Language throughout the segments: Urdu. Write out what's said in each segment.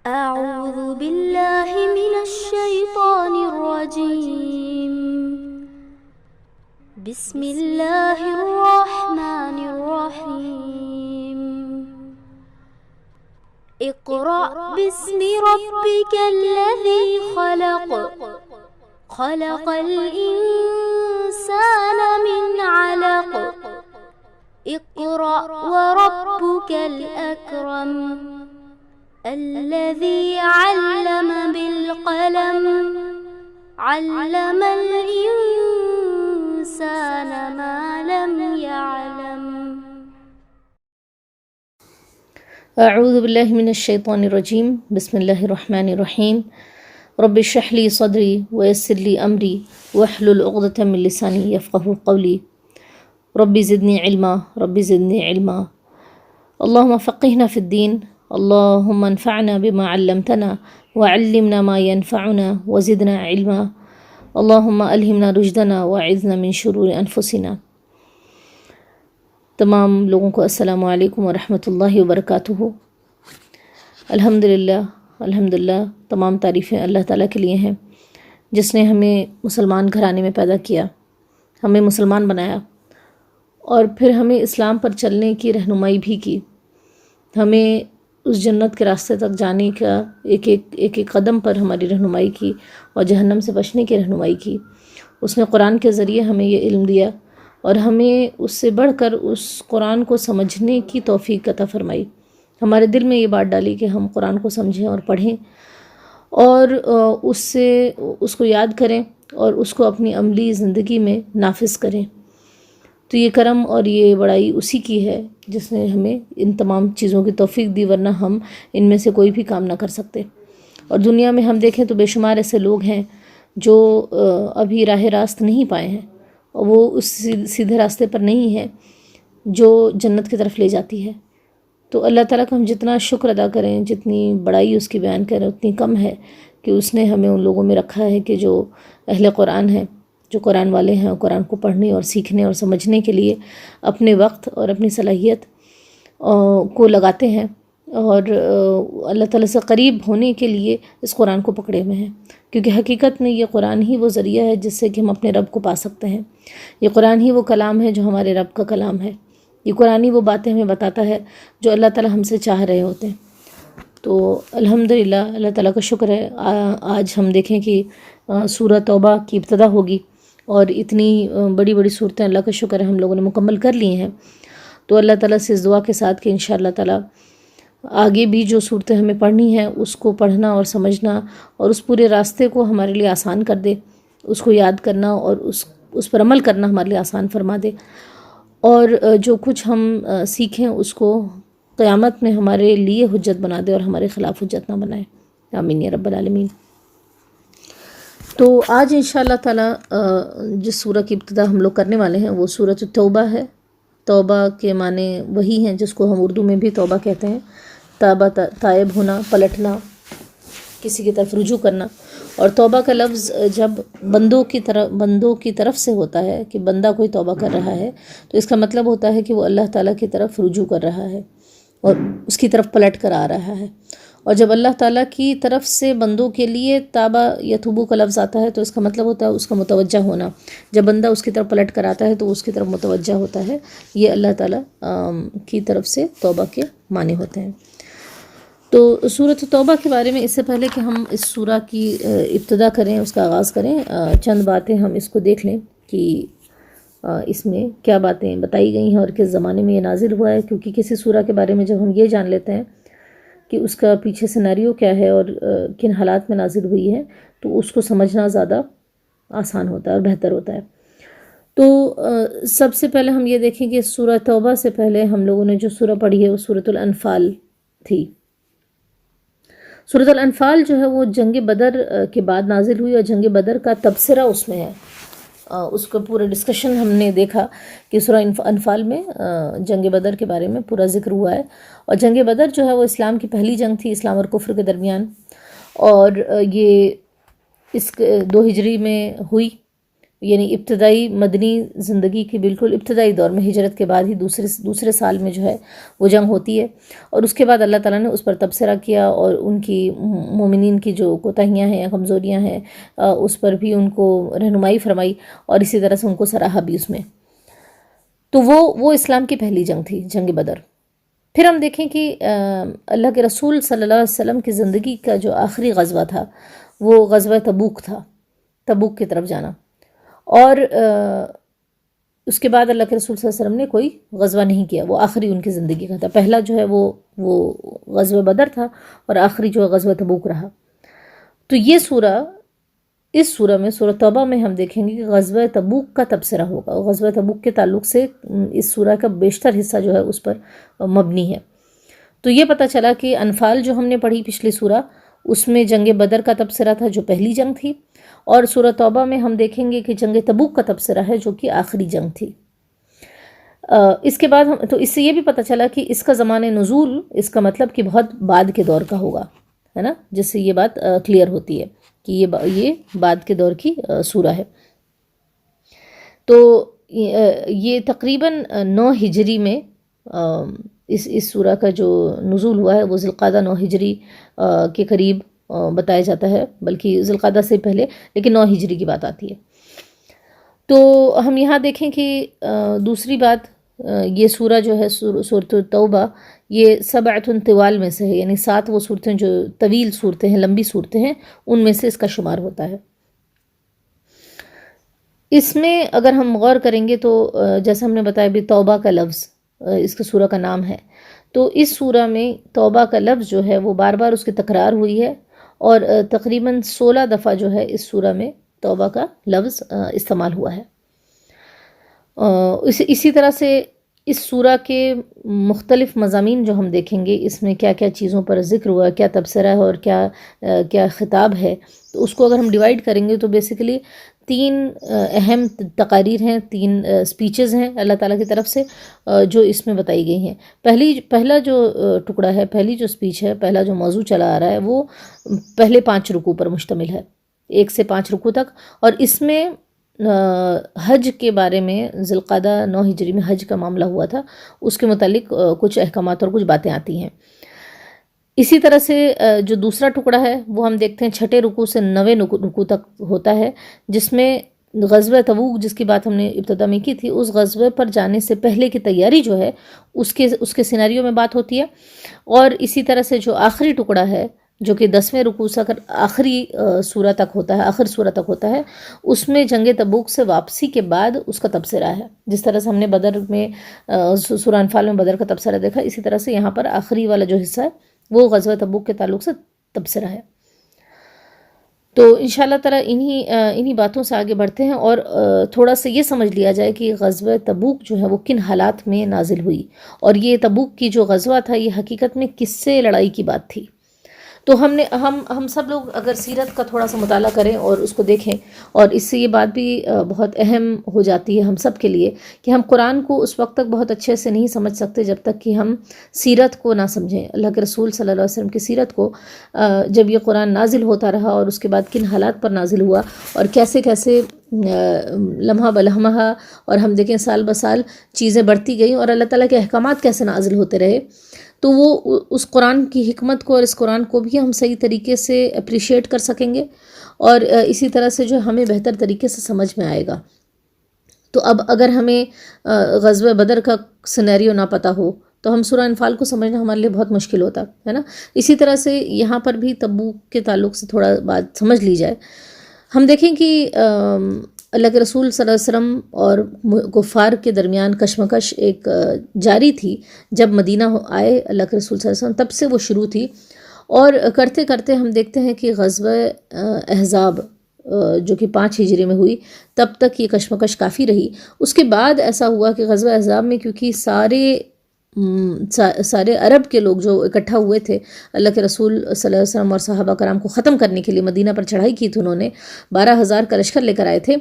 أعوذ بالله من الشيطان الرجيم. بسم الله الرحمن الرحيم. اقرأ باسم ربك الذي خلق. خلق الإنسان من علق. اقرأ وربك الأكرم. الذي علم بالقلم. علم الإنسان ما لم يعلم. اعوذ باللہ من الشیطان الرجیم بسم اللہ الرحمن الرحیم رب اشرح لی صدری ویسر لی امری واحلل عقدۃ من لسانی یفقهوا قولی رب زدنی علما اللہم فقہنا فی الدین اللہم انفعنا بما علمتنا وعلمنا ما ينفعنا وزدنا علما اللہم الہمنا رشدنا واعذنا من شرور انفسنا۔ تمام لوگوں کو السلام علیکم ورحمۃ اللہ وبرکاتہ۔ الحمدللہ تمام تعریفیں اللہ تعالیٰ کے لیے ہیں جس نے ہمیں مسلمان گھرانے میں پیدا کیا، ہمیں مسلمان بنایا اور پھر ہمیں اسلام پر چلنے کی رہنمائی بھی کی، ہمیں اس جنت کے راستے تک جانے کا ایک قدم پر ہماری رہنمائی کی اور جہنم سے بچنے کی رہنمائی کی۔ اس نے قرآن کے ذریعے ہمیں یہ علم دیا اور ہمیں اس سے بڑھ کر اس قرآن کو سمجھنے کی توفیق عطا فرمائی، ہمارے دل میں یہ بات ڈالی کہ ہم قرآن کو سمجھیں اور پڑھیں اور اس کو یاد کریں اور اس کو اپنی عملی زندگی میں نافذ کریں۔ تو یہ کرم اور یہ بڑائی اسی کی ہے جس نے ہمیں ان تمام چیزوں کی توفیق دی، ورنہ ہم ان میں سے کوئی بھی کام نہ کر سکتے۔ اور دنیا میں ہم دیکھیں تو بے شمار ایسے لوگ ہیں جو ابھی راہ راست نہیں پائے ہیں اور وہ اس سیدھے راستے پر نہیں ہے جو جنت کی طرف لے جاتی ہے۔ تو اللہ تعالیٰ کا ہم جتنا شکر ادا کریں، جتنی بڑائی اس کی بیان کریں اتنی کم ہے کہ اس نے ہمیں ان لوگوں میں رکھا ہے کہ جو اہل قرآن ہیں، جو قرآن والے ہیں، قرآن کو پڑھنے اور سیکھنے اور سمجھنے کے لیے اپنے وقت اور اپنی صلاحیت کو لگاتے ہیں اور اللہ تعالیٰ سے قریب ہونے کے لیے اس قرآن کو پکڑے ہوئے ہیں، کیونکہ حقیقت میں یہ قرآن ہی وہ ذریعہ ہے جس سے کہ ہم اپنے رب کو پا سکتے ہیں۔ یہ قرآن ہی وہ کلام ہے جو ہمارے رب کا کلام ہے، یہ قرآن ہی وہ باتیں ہمیں بتاتا ہے جو اللہ تعالیٰ ہم سے چاہ رہے ہوتے ہیں۔ تو الحمدللہ اللہ تعالیٰ کا شکر ہے، آج ہم دیکھیں کہ سورہ توبہ کی ابتدا ہوگی اور اتنی بڑی بڑی صورتیں اللہ کا شکر ہے ہم لوگوں نے مکمل کر لی ہیں۔ تو اللہ تعالیٰ سے اس دعا کے ساتھ کہ انشاءاللہ تعالیٰ آگے بھی جو صورتیں ہمیں پڑھنی ہیں اس کو پڑھنا اور سمجھنا اور اس پورے راستے کو ہمارے لیے آسان کر دے، اس کو یاد کرنا اور اس پر عمل کرنا ہمارے لیے آسان فرما دے، اور جو کچھ ہم سیکھیں اس کو قیامت میں ہمارے لیے حجت بنا دے اور ہمارے خلاف حجت نہ بنائے، آمین یا رب العالمین۔ تو آج انشاءاللہ تعالیٰ جس سورہ کی ابتدا ہم لوگ کرنے والے ہیں وہ سورۃ التوبہ ہے۔ توبہ کے معنی وہی ہیں جس کو ہم اردو میں بھی توبہ کہتے ہیں، تابہ تائب ہونا، پلٹنا، کسی کی طرف رجوع کرنا۔ اور توبہ کا لفظ جب بندوں کی طرف سے ہوتا ہے کہ بندہ کوئی توبہ کر رہا ہے تو اس کا مطلب ہوتا ہے کہ وہ اللہ تعالیٰ کی طرف رجوع کر رہا ہے اور اس کی طرف پلٹ کر آ رہا ہے۔ اور جب اللہ تعالیٰ کی طرف سے بندوں کے لیے تابہ یا توبو کا لفظ آتا ہے تو اس کا مطلب ہوتا ہے اس کا متوجہ ہونا، جب بندہ اس کی طرف پلٹ کر آتا ہے تو اس کی طرف متوجہ ہوتا ہے۔ یہ اللہ تعالیٰ کی طرف سے توبہ کے معنی ہوتے ہیں۔ تو سورۃ توبہ کے بارے میں اس سے پہلے کہ ہم اس سورہ کی ابتدا کریں، اس کا آغاز کریں، چند باتیں ہم اس کو دیکھ لیں کہ اس میں کیا باتیں بتائی گئی ہیں اور کس زمانے میں یہ نازل ہوا ہے، کیونکہ کسی سورہ کے بارے میں جب ہم یہ جان لیتے ہیں کہ اس کا پیچھے سیناریو کیا ہے اور کن حالات میں نازل ہوئی ہے تو اس کو سمجھنا زیادہ آسان ہوتا ہے اور بہتر ہوتا ہے۔ تو سب سے پہلے ہم یہ دیکھیں کہ سورہ توبہ سے پہلے ہم لوگوں نے جو سورہ پڑھی ہے وہ سورۃ الانفال تھی۔ سورۃ الانفال جو ہے وہ جنگ بدر کے بعد نازل ہوئی اور جنگ بدر کا تبصرہ اس میں ہے، اس کا پورا ڈسکشن ہم نے دیکھا کہ سورہ انفال میں جنگ بدر کے بارے میں پورا ذکر ہوا ہے۔ اور جنگ بدر جو ہے وہ اسلام کی پہلی جنگ تھی، اسلام اور کفر کے درمیان، اور یہ 2 ہجری میں ہوئی یعنی ابتدائی مدنی زندگی کی بالکل ابتدائی دور میں ہجرت کے بعد ہی دوسرے سال میں جو ہے وہ جنگ ہوتی ہے، اور اس کے بعد اللہ تعالیٰ نے اس پر تبصرہ کیا اور ان کی مومنین کی جو کوتاہیاں ہیں یا کمزوریاں ہیں اس پر بھی ان کو رہنمائی فرمائی، اور اسی طرح سے ان کو سراہا بھی اس میں۔ تو وہ اسلام کی پہلی جنگ تھی، جنگ بدر۔ پھر ہم دیکھیں کہ اللہ کے رسول صلی اللہ علیہ وسلم کی زندگی کا جو آخری غزوہ تھا وہ غزوہ تبوک تھا، تبوک کی طرف جانا، اور اس کے بعد اللہ کے رسول صلی اللہ علیہ وسلم نے کوئی غزوہ نہیں کیا، وہ آخری ان کی زندگی کا تھا۔ پہلا جو ہے وہ غزوہ بدر تھا، اور آخری جو ہے غزوہ تبوک رہا۔ تو یہ اس سورہ میں، سورہ توبہ میں ہم دیکھیں گے کہ غزوہ تبوک کا تبصرہ ہوگا۔ غزوہ تبوک کے تعلق سے اس سورہ کا بیشتر حصہ جو ہے اس پر مبنی ہے۔ تو یہ پتہ چلا کہ انفال جو ہم نے پڑھی پچھلی سورہ، اس میں جنگ بدر کا تبصرہ تھا جو پہلی جنگ تھی، اور سورہ توبہ میں ہم دیکھیں گے کہ جنگ تبوک کا تبصرہ ہے جو کہ آخری جنگ تھی۔ اس کے بعد تو اس سے یہ بھی پتہ چلا کہ اس کا زمانِ نزول، اس کا مطلب کہ بہت بعد کے دور کا ہوگا، ہے نا، جس سے یہ بات کلیئر ہوتی ہے کہ یہ بعد کے دور کی سورہ ہے۔ تو یہ تقریباً 9 ہجری میں اس سورہ کا جو نزول ہوا ہے وہ ذوالقعدہ 9 ہجری کے قریب بتایا جاتا ہے، بلکہ ذوالقعدہ سے پہلے، لیکن 9 ہجری کی بات آتی ہے۔ تو ہم یہاں دیکھیں کہ دوسری بات، یہ سورہ جو ہے سورۃ التوبہ، یہ 7 طوال میں سے ہے، یعنی 7 وہ صورتیں جو طویل صورتیں ہیں، لمبی صورتیں ہیں، ان میں سے اس کا شمار ہوتا ہے۔ اس میں اگر ہم غور کریں گے تو جیسے ہم نے بتایا بھی توبہ کا لفظ اس کے سورہ کا نام ہے، تو اس سورہ میں توبہ کا لفظ جو ہے وہ بار بار اس کی تکرار ہوئی ہے، اور تقریباً 16 دفعہ جو ہے اس سورہ میں توبہ کا لفظ استعمال ہوا ہے۔ اسی طرح سے اس سورہ کے مختلف مضامین جو ہم دیکھیں گے، اس میں کیا کیا چیزوں پر ذکر ہوا، کیا تبصرہ ہے اور کیا خطاب ہے، تو اس کو اگر ہم ڈیوائیڈ کریں گے تو بیسیکلی 3 اہم تقاریر ہیں، 3 سپیچز ہیں اللہ تعالیٰ کی طرف سے جو اس میں بتائی گئی ہیں۔ پہلا جو ٹکڑا ہے، پہلی جو سپیچ ہے، پہلا جو موضوع چلا آ رہا ہے، وہ پہلے 5 رکوع پر مشتمل ہے، 1 سے 5 رکوع تک، اور اس میں حج کے بارے میں، ذوالقعدہ 9 ہجری میں حج کا معاملہ ہوا تھا، اس کے متعلق کچھ احکامات اور کچھ باتیں آتی ہیں۔ اسی طرح سے جو دوسرا ٹکڑا ہے وہ ہم دیکھتے ہیں 6 رکوع سے 9 رکوع تک ہوتا ہے، جس میں غزوہ تبوک جس کی بات ہم نے ابتدا میں کی تھی، اس غزوے پر جانے سے پہلے کی تیاری جو ہے اس کے سیناریو میں بات ہوتی ہے۔ اور اسی طرح سے جو آخری ٹکڑا ہے جو کہ 10ویں رکوع سے آخری سورہ تک ہوتا ہے، آخر سورہ تک ہوتا ہے، اس میں جنگ تبوک سے واپسی کے بعد اس کا تبصرہ ہے۔ جس طرح سے ہم نے بدر میں سورہ انفال میں بدر کا تبصرہ دیکھا، اسی طرح سے یہاں پر آخری والا جو حصہ ہے وہ غزوہ تبوک کے تعلق سے تبصرہ ہے۔ تو انشاءاللہ تعالیٰ انہی باتوں سے آگے بڑھتے ہیں، اور تھوڑا سا یہ سمجھ لیا جائے کہ غزوہ تبوک جو ہے وہ کن حالات میں نازل ہوئی، اور یہ تبوک کی جو غزوہ تھا یہ حقیقت میں کس سے لڑائی کی بات تھی۔ تو ہم سب لوگ اگر سیرت کا تھوڑا سا مطالعہ کریں اور اس کو دیکھیں، اور اس سے یہ بات بھی بہت اہم ہو جاتی ہے ہم سب کے لیے کہ ہم قرآن کو اس وقت تک بہت اچھے سے نہیں سمجھ سکتے جب تک کہ ہم سیرت کو نہ سمجھیں، اللہ کے رسول صلی اللہ علیہ وسلم کی سیرت کو۔ جب یہ قرآن نازل ہوتا رہا اور اس کے بعد کن حالات پر نازل ہوا، اور کیسے کیسے لمحہ بلمحہ، اور ہم دیکھیں سال بسال چیزیں بڑھتی گئیں، اور اللہ تعالیٰ کے احکامات کیسے نازل ہوتے رہے، تو وہ اس قرآن کی حکمت کو اور اس قرآن کو بھی ہم صحیح طریقے سے اپریشیٹ کر سکیں گے، اور اسی طرح سے جو ہمیں بہتر طریقے سے سمجھ میں آئے گا۔ تو اب اگر ہمیں غزوہ بدر کا سینیریو نہ پتہ ہو تو ہم سورہ انفال کو سمجھنا ہمارے لیے بہت مشکل ہوتا ہے نا۔ اسی طرح سے یہاں پر بھی تبوک کے تعلق سے تھوڑا بات سمجھ لی جائے۔ ہم دیکھیں کہ اللہ کے رسول صلی اللہ علیہ وسلم اور کفار کے درمیان کشمکش ایک جاری تھی جب مدینہ آئے اللہ کے رسول صلی اللہ علیہ وسلم، تب سے وہ شروع تھی، اور کرتے کرتے ہم دیکھتے ہیں کہ غزوہ احزاب جو کہ 5 ہجری میں ہوئی، تب تک یہ کشمکش کافی رہی۔ اس کے بعد ایسا ہوا کہ غزوہ احزاب میں کیونکہ سارے عرب کے لوگ جو اکٹھا ہوئے تھے اللہ کے رسول صلی اللہ علیہ وسلم اور صحابہ کرام کو ختم کرنے کے لیے مدینہ پر چڑھائی کی تھی، انہوں نے 12,000 کا لشکر لے کر آئے تھے،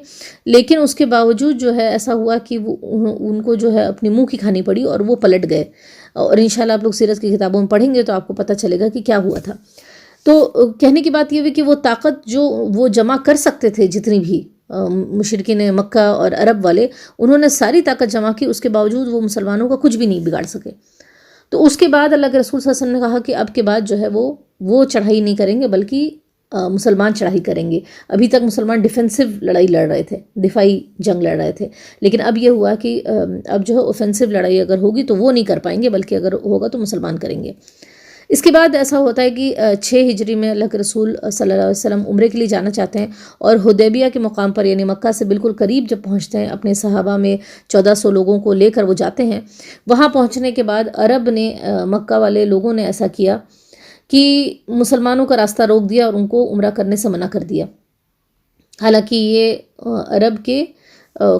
لیکن اس کے باوجود جو ہے ایسا ہوا کہ ان کو جو ہے اپنی منہ کی کھانی پڑی اور وہ پلٹ گئے، اور انشاءاللہ آپ لوگ سیرت کی کتابوں میں پڑھیں گے تو آپ کو پتہ چلے گا کہ کیا ہوا تھا۔ تو کہنے کی بات یہ ہوئی کہ وہ طاقت جو وہ جمع کر سکتے تھے جتنی بھی مشرکین مکہ اور عرب والے، انہوں نے ساری طاقت جمع کی، اس کے باوجود وہ مسلمانوں کا کچھ بھی نہیں بگاڑ سکے۔ تو اس کے بعد اللہ کے رسول صلی اللہ علیہ وسلم نے کہا کہ اب کے بعد جو ہے وہ چڑھائی نہیں کریں گے، بلکہ مسلمان چڑھائی کریں گے۔ ابھی تک مسلمان ڈیفینسو لڑائی لڑ رہے تھے، دفاعی جنگ لڑ رہے تھے، لیکن اب یہ ہوا کہ اب جو ہے اوفینسو لڑائی اگر ہوگی تو وہ نہیں کر پائیں گے، بلکہ اگر ہوگا تو مسلمان کریں گے۔ اس کے بعد ایسا ہوتا ہے کہ 6 ہجری میں اللہ کے رسول صلی اللہ علیہ وسلم عمرے کے لیے جانا چاہتے ہیں، اور حدیبیہ کے مقام پر یعنی مکہ سے بالکل قریب جب پہنچتے ہیں، اپنے صحابہ میں 1400 لوگوں کو لے کر وہ جاتے ہیں۔ وہاں پہنچنے کے بعد عرب نے، مکہ والے لوگوں نے ایسا کیا کہ مسلمانوں کا راستہ روک دیا اور ان کو عمرہ کرنے سے منع کر دیا۔ حالانکہ یہ عرب کے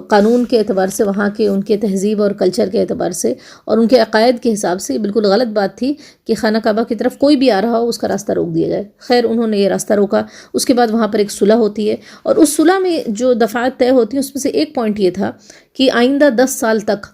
قانون کے اعتبار سے، وہاں کے ان کے تہذیب اور کلچر کے اعتبار سے اور ان کے عقائد کے حساب سے بالکل غلط بات تھی کہ خانہ کعبہ کی طرف کوئی بھی آ رہا ہو اس کا راستہ روک دیا جائے۔ خیر انہوں نے یہ راستہ روکا۔ اس کے بعد وہاں پر ایک صلح ہوتی ہے، اور اس صلح میں جو دفعات طے ہوتی ہیں اس میں سے ایک پوائنٹ یہ تھا کہ آئندہ 10 سال تک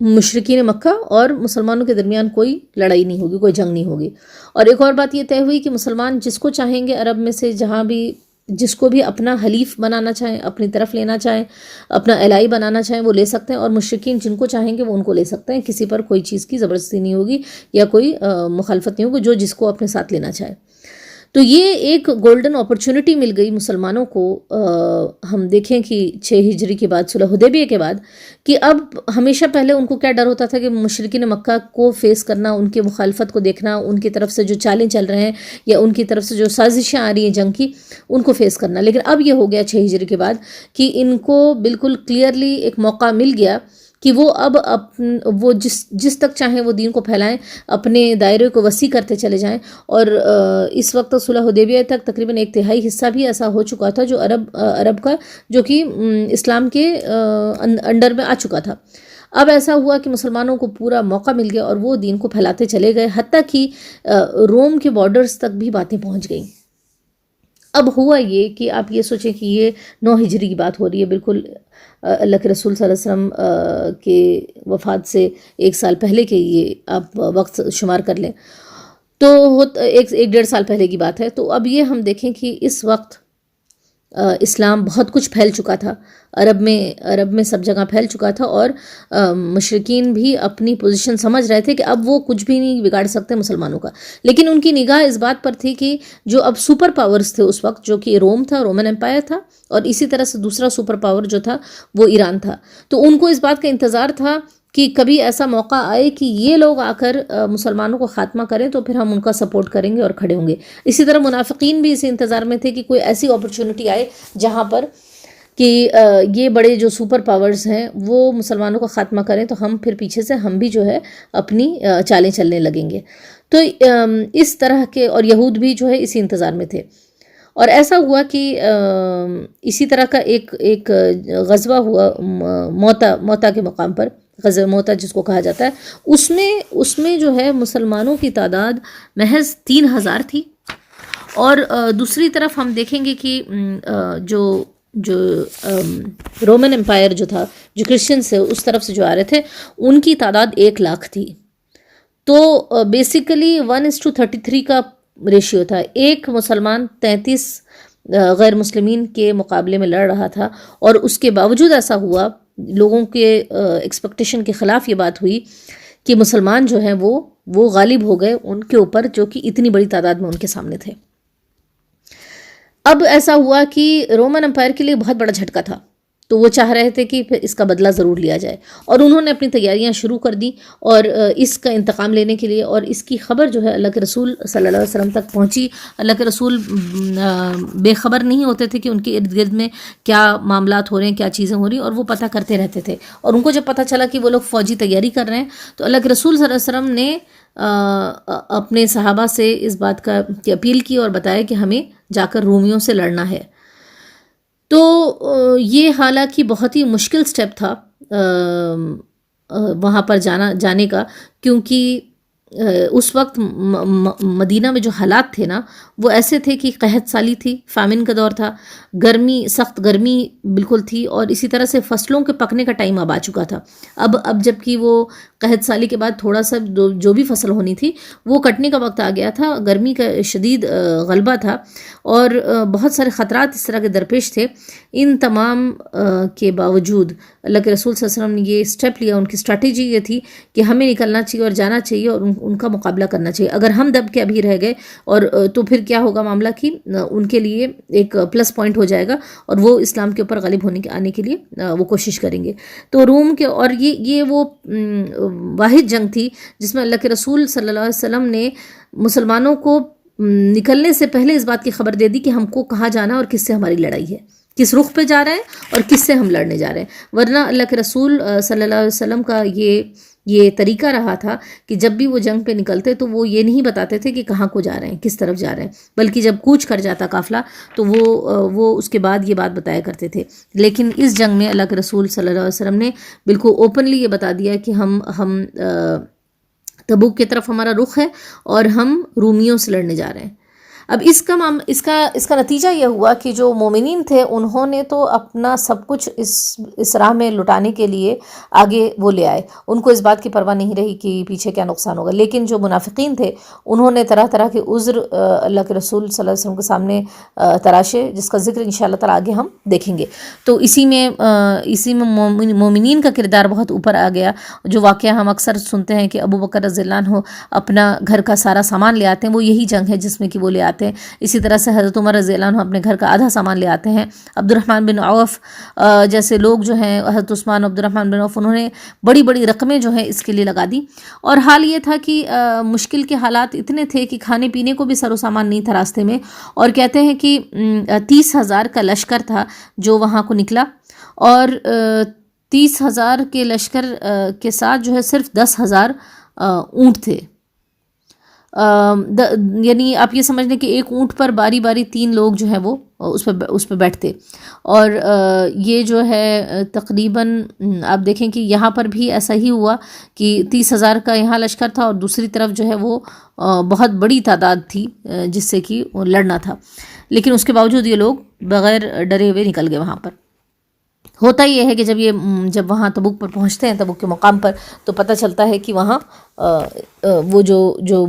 مشرکین مکہ اور مسلمانوں کے درمیان کوئی لڑائی نہیں ہوگی، کوئی جنگ نہیں ہوگی۔ اور ایک اور بات یہ طے ہوئی کہ مسلمان جس کو چاہیں گے عرب میں سے، جہاں بھی جس کو بھی اپنا حلیف بنانا چاہیں، اپنی طرف لینا چاہیں، اپنا الہی بنانا چاہیں، وہ لے سکتے ہیں، اور مشرکین جن کو چاہیں گے وہ ان کو لے سکتے ہیں۔ کسی پر کوئی چیز کی زبردستی نہیں ہوگی یا کوئی مخالفت نہیں ہوگی، جو جس کو اپنے ساتھ لینا چاہے۔ تو یہ ایک گولڈن اپرچونٹی مل گئی مسلمانوں کو۔ ہم دیکھیں کہ 6 ہجری کے بعد، صلح حدیبیہ کے بعد، کہ اب ہمیشہ پہلے ان کو کیا ڈر ہوتا تھا کہ مشرکین مکہ کو فیس کرنا، ان کے مخالفت کو دیکھنا، ان کی طرف سے جو چالیں چل رہے ہیں یا ان کی طرف سے جو سازشیں آ رہی ہیں جنگ کی، ان کو فیس کرنا۔ لیکن اب یہ ہو گیا 6 ہجری کے بعد کہ ان کو بالکل کلیئرلی ایک موقع مل گیا کہ وہ اب وہ جس تک چاہیں وہ دین کو پھیلائیں، اپنے دائرے کو وسیع کرتے چلے جائیں۔ اور اس وقت صلح حدیبیہ تک تقریباً 1/3 حصہ بھی ایسا ہو چکا تھا جو عرب کا، جو کہ اسلام کے انڈر میں آ چکا تھا۔ اب ایسا ہوا کہ مسلمانوں کو پورا موقع مل گیا اور وہ دین کو پھیلاتے چلے گئے، حتیٰ کہ روم کے بارڈرز تک بھی باتیں پہنچ گئیں۔ اب ہوا یہ کہ آپ یہ سوچیں کہ یہ 9 ہجری کی بات ہو رہی ہے، بالکل اللہ کے رسول صلی اللہ علیہ وسلم کے وفات سے 1 سال پہلے کے یہ آپ وقت شمار کر لیں، تو 1-1.5 سال پہلے کی بات ہے۔ تو اب یہ ہم دیکھیں کہ اس وقت اسلام بہت کچھ پھیل چکا تھا، عرب میں سب جگہ پھیل چکا تھا، اور مشرکین بھی اپنی پوزیشن سمجھ رہے تھے کہ اب وہ کچھ بھی نہیں بگاڑ سکتے مسلمانوں کا۔ لیکن ان کی نگاہ اس بات پر تھی کہ جو اب سپر پاورز تھے اس وقت، جو کہ روم تھا، رومن امپائر تھا، اور اسی طرح سے دوسرا سپر پاور جو تھا وہ ایران تھا۔ تو ان کو اس بات کا انتظار تھا کہ کبھی ایسا موقع آئے کہ یہ لوگ آ کر مسلمانوں کو خاتمہ کریں تو پھر ہم ان کا سپورٹ کریں گے اور کھڑے ہوں گے۔ اسی طرح منافقین بھی اسی انتظار میں تھے کہ کوئی ایسی اپرچونٹی آئے جہاں پر کہ یہ بڑے جو سپر پاورز ہیں وہ مسلمانوں کا خاتمہ کریں، تو ہم پھر پیچھے سے ہم بھی جو ہے اپنی چالیں چلنے لگیں گے۔ تو اس طرح کے، اور یہود بھی جو ہے اسی انتظار میں تھے۔ اور ایسا ہوا کہ اسی طرح کا ایک غزوہ ہوا موتا کے مقام پر، غزوہ موتا جس کو کہا جاتا ہے۔ اس میں جو ہے مسلمانوں کی تعداد محض 3000 تھی، اور دوسری طرف ہم دیکھیں گے کہ جو رومن امپائر جو تھا، جو کرسچنز سے اس طرف سے جو آ رہے تھے، ان کی تعداد 1 لاکھ تھی۔ تو بیسیکلی 1:33 کا ریشیو تھا، ایک مسلمان 33 غیر مسلمین کے مقابلے میں لڑ رہا تھا۔ اور اس کے باوجود ایسا ہوا، لوگوں کے ایکسپیکٹیشن کے خلاف یہ بات ہوئی کہ مسلمان جو ہیں وہ غالب ہو گئے ان کے اوپر، جو کہ اتنی بڑی تعداد میں ان کے سامنے تھے۔ اب ایسا ہوا کہ رومن امپائر کے لیے بہت بڑا جھٹکا تھا، تو وہ چاہ رہے تھے کہ پھر اس کا بدلہ ضرور لیا جائے، اور انہوں نے اپنی تیاریاں شروع کر دی، اور اس کا انتقام لینے کے لیے، اور اس کی خبر جو ہے اللہ کے رسول صلی اللہ علیہ وسلم تک پہنچی۔ اللہ کے رسول بے خبر نہیں ہوتے تھے کہ ان کے ارد گرد میں کیا معاملات ہو رہے ہیں، کیا چیزیں ہو رہی ہیں، اور وہ پتہ کرتے رہتے تھے۔ اور ان کو جب پتہ چلا کہ وہ لوگ فوجی تیاری کر رہے ہیں، تو اللہ کے رسول صلی اللہ علیہ وسلم نے اپنے صحابہ سے اس بات کی اپیل کی اور بتایا کہ ہمیں جا کر رومیوں سے لڑنا ہے۔ تو یہ حالانکہ بہت ہی مشکل سٹیپ تھا وہاں پر جانے کا، کیونکہ اس وقت مدینہ میں جو حالات تھے نا، وہ ایسے تھے کہ قحط سالی تھی، فیمن کا دور تھا، سخت گرمی بالکل تھی، اور اسی طرح سے فصلوں کے پکنے کا ٹائم اب آ چکا تھا۔ اب جب کہ وہ قحط سالی کے بعد تھوڑا سا جو بھی فصل ہونی تھی وہ کٹنے کا وقت آ گیا تھا، گرمی کا شدید غلبہ تھا اور بہت سارے خطرات اس طرح کے درپیش تھے۔ ان تمام کے باوجود اللہ کے رسول صلی اللہ علیہ وسلم نے یہ اسٹیپ لیا، ان کی اسٹریٹجی یہ تھی کہ ہمیں نکلنا چاہیے اور جانا چاہیے اور ان کا مقابلہ کرنا چاہیے۔ اگر ہم دب کے ابھی رہ گئے اور تو پھر کیا ہوگا معاملہ کہ ان کے لیے ایک پلس پوائنٹ ہو جائے گا اور وہ اسلام کے اوپر غالب آنے کے لیے وہ کوشش کریں گے۔ تو روم کے اور یہ وہ واحد جنگ تھی جس میں اللہ کے رسول صلی اللہ علیہ وسلم نے مسلمانوں کو نکلنے سے پہلے اس بات کی خبر دے دی کہ ہم کو کہاں جانا اور کس سے ہماری لڑائی ہے، کس رخ پہ جا رہے ہیں اور کس سے ہم لڑنے جا رہے ہیں۔ ورنہ اللہ کے رسول صلی اللہ علیہ وسلم کا یہ طریقہ رہا تھا کہ جب بھی وہ جنگ پہ نکلتے تو وہ یہ نہیں بتاتے تھے کہ کہاں کو جا رہے ہیں، کس طرف جا رہے ہیں، بلکہ جب کوچ کر جاتا قافلہ تو وہ اس کے بعد یہ بات بتایا کرتے تھے۔ لیکن اس جنگ میں اللہ کے رسول صلی اللہ علیہ وسلم نے بالکل اوپنلی یہ بتا دیا کہ ہم تبوک کی طرف ہمارا رخ ہے اور ہم رومیوں سے لڑنے جا رہے ہیں۔ اب اس کا نتیجہ یہ ہوا کہ جو مومنین تھے انہوں نے تو اپنا سب کچھ اس راہ میں لٹانے کے لیے آگے وہ لے آئے، ان کو اس بات کی پرواہ نہیں رہی کہ پیچھے کیا نقصان ہوگا۔ لیکن جو منافقین تھے انہوں نے طرح طرح کے عذر اللہ کے رسول صلی اللہ علیہ وسلم کے سامنے تراشے، جس کا ذکر انشاءاللہ تعالی آگے ہم دیکھیں گے۔ تو اسی میں مومنین کا کردار بہت اوپر آ گیا۔ جو واقعہ ہم اکثر سنتے ہیں کہ ابو بکر رضی اللہ عنہ اپنا گھر کا سارا سامان لے آتے ہیں، وہ یہی جنگ ہے جس میں کہ وہ لے آتے ہیں۔ اسی طرح سے حضرت عمر رضی اللہ عنہ اپنے گھر کا آدھا سامان لے آتے ہیں۔ عبد الرحمن بن عوف جیسے لوگ جو ہیں، حضرت عثمان عبد الرحمن بن عوف، انہوں نے بڑی بڑی رقمیں جو ہیں اس کے لیے لگا دی۔ اور حال یہ تھا کہ مشکل کے حالات اتنے تھے کہ کھانے پینے کو بھی سر و سامان نہیں تھا راستے میں، اور کہتے ہیں کہ 30,000 کا لشکر تھا جو وہاں کو نکلا، اور 30,000 کے لشکر کے ساتھ جو ہے صرف 10,000 اونٹ تھے۔ یعنی آپ یہ سمجھ لیں کہ ایک اونٹ پر باری باری 3 لوگ جو ہیں وہ اس پہ بیٹھتے، اور یہ جو ہے تقریباً آپ دیکھیں کہ یہاں پر بھی ایسا ہی ہوا کہ 30,000 کا یہاں لشکر تھا اور دوسری طرف جو ہے وہ بہت بڑی تعداد تھی جس سے کہ لڑنا تھا، لیکن اس کے باوجود یہ لوگ بغیر ڈرے ہوئے نکل گئے وہاں پر۔ ہوتا یہ ہے کہ جب وہاں تبوک پر پہنچتے ہیں، تبوک کے مقام پر، تو پتہ چلتا ہے کہ وہاں وہ جو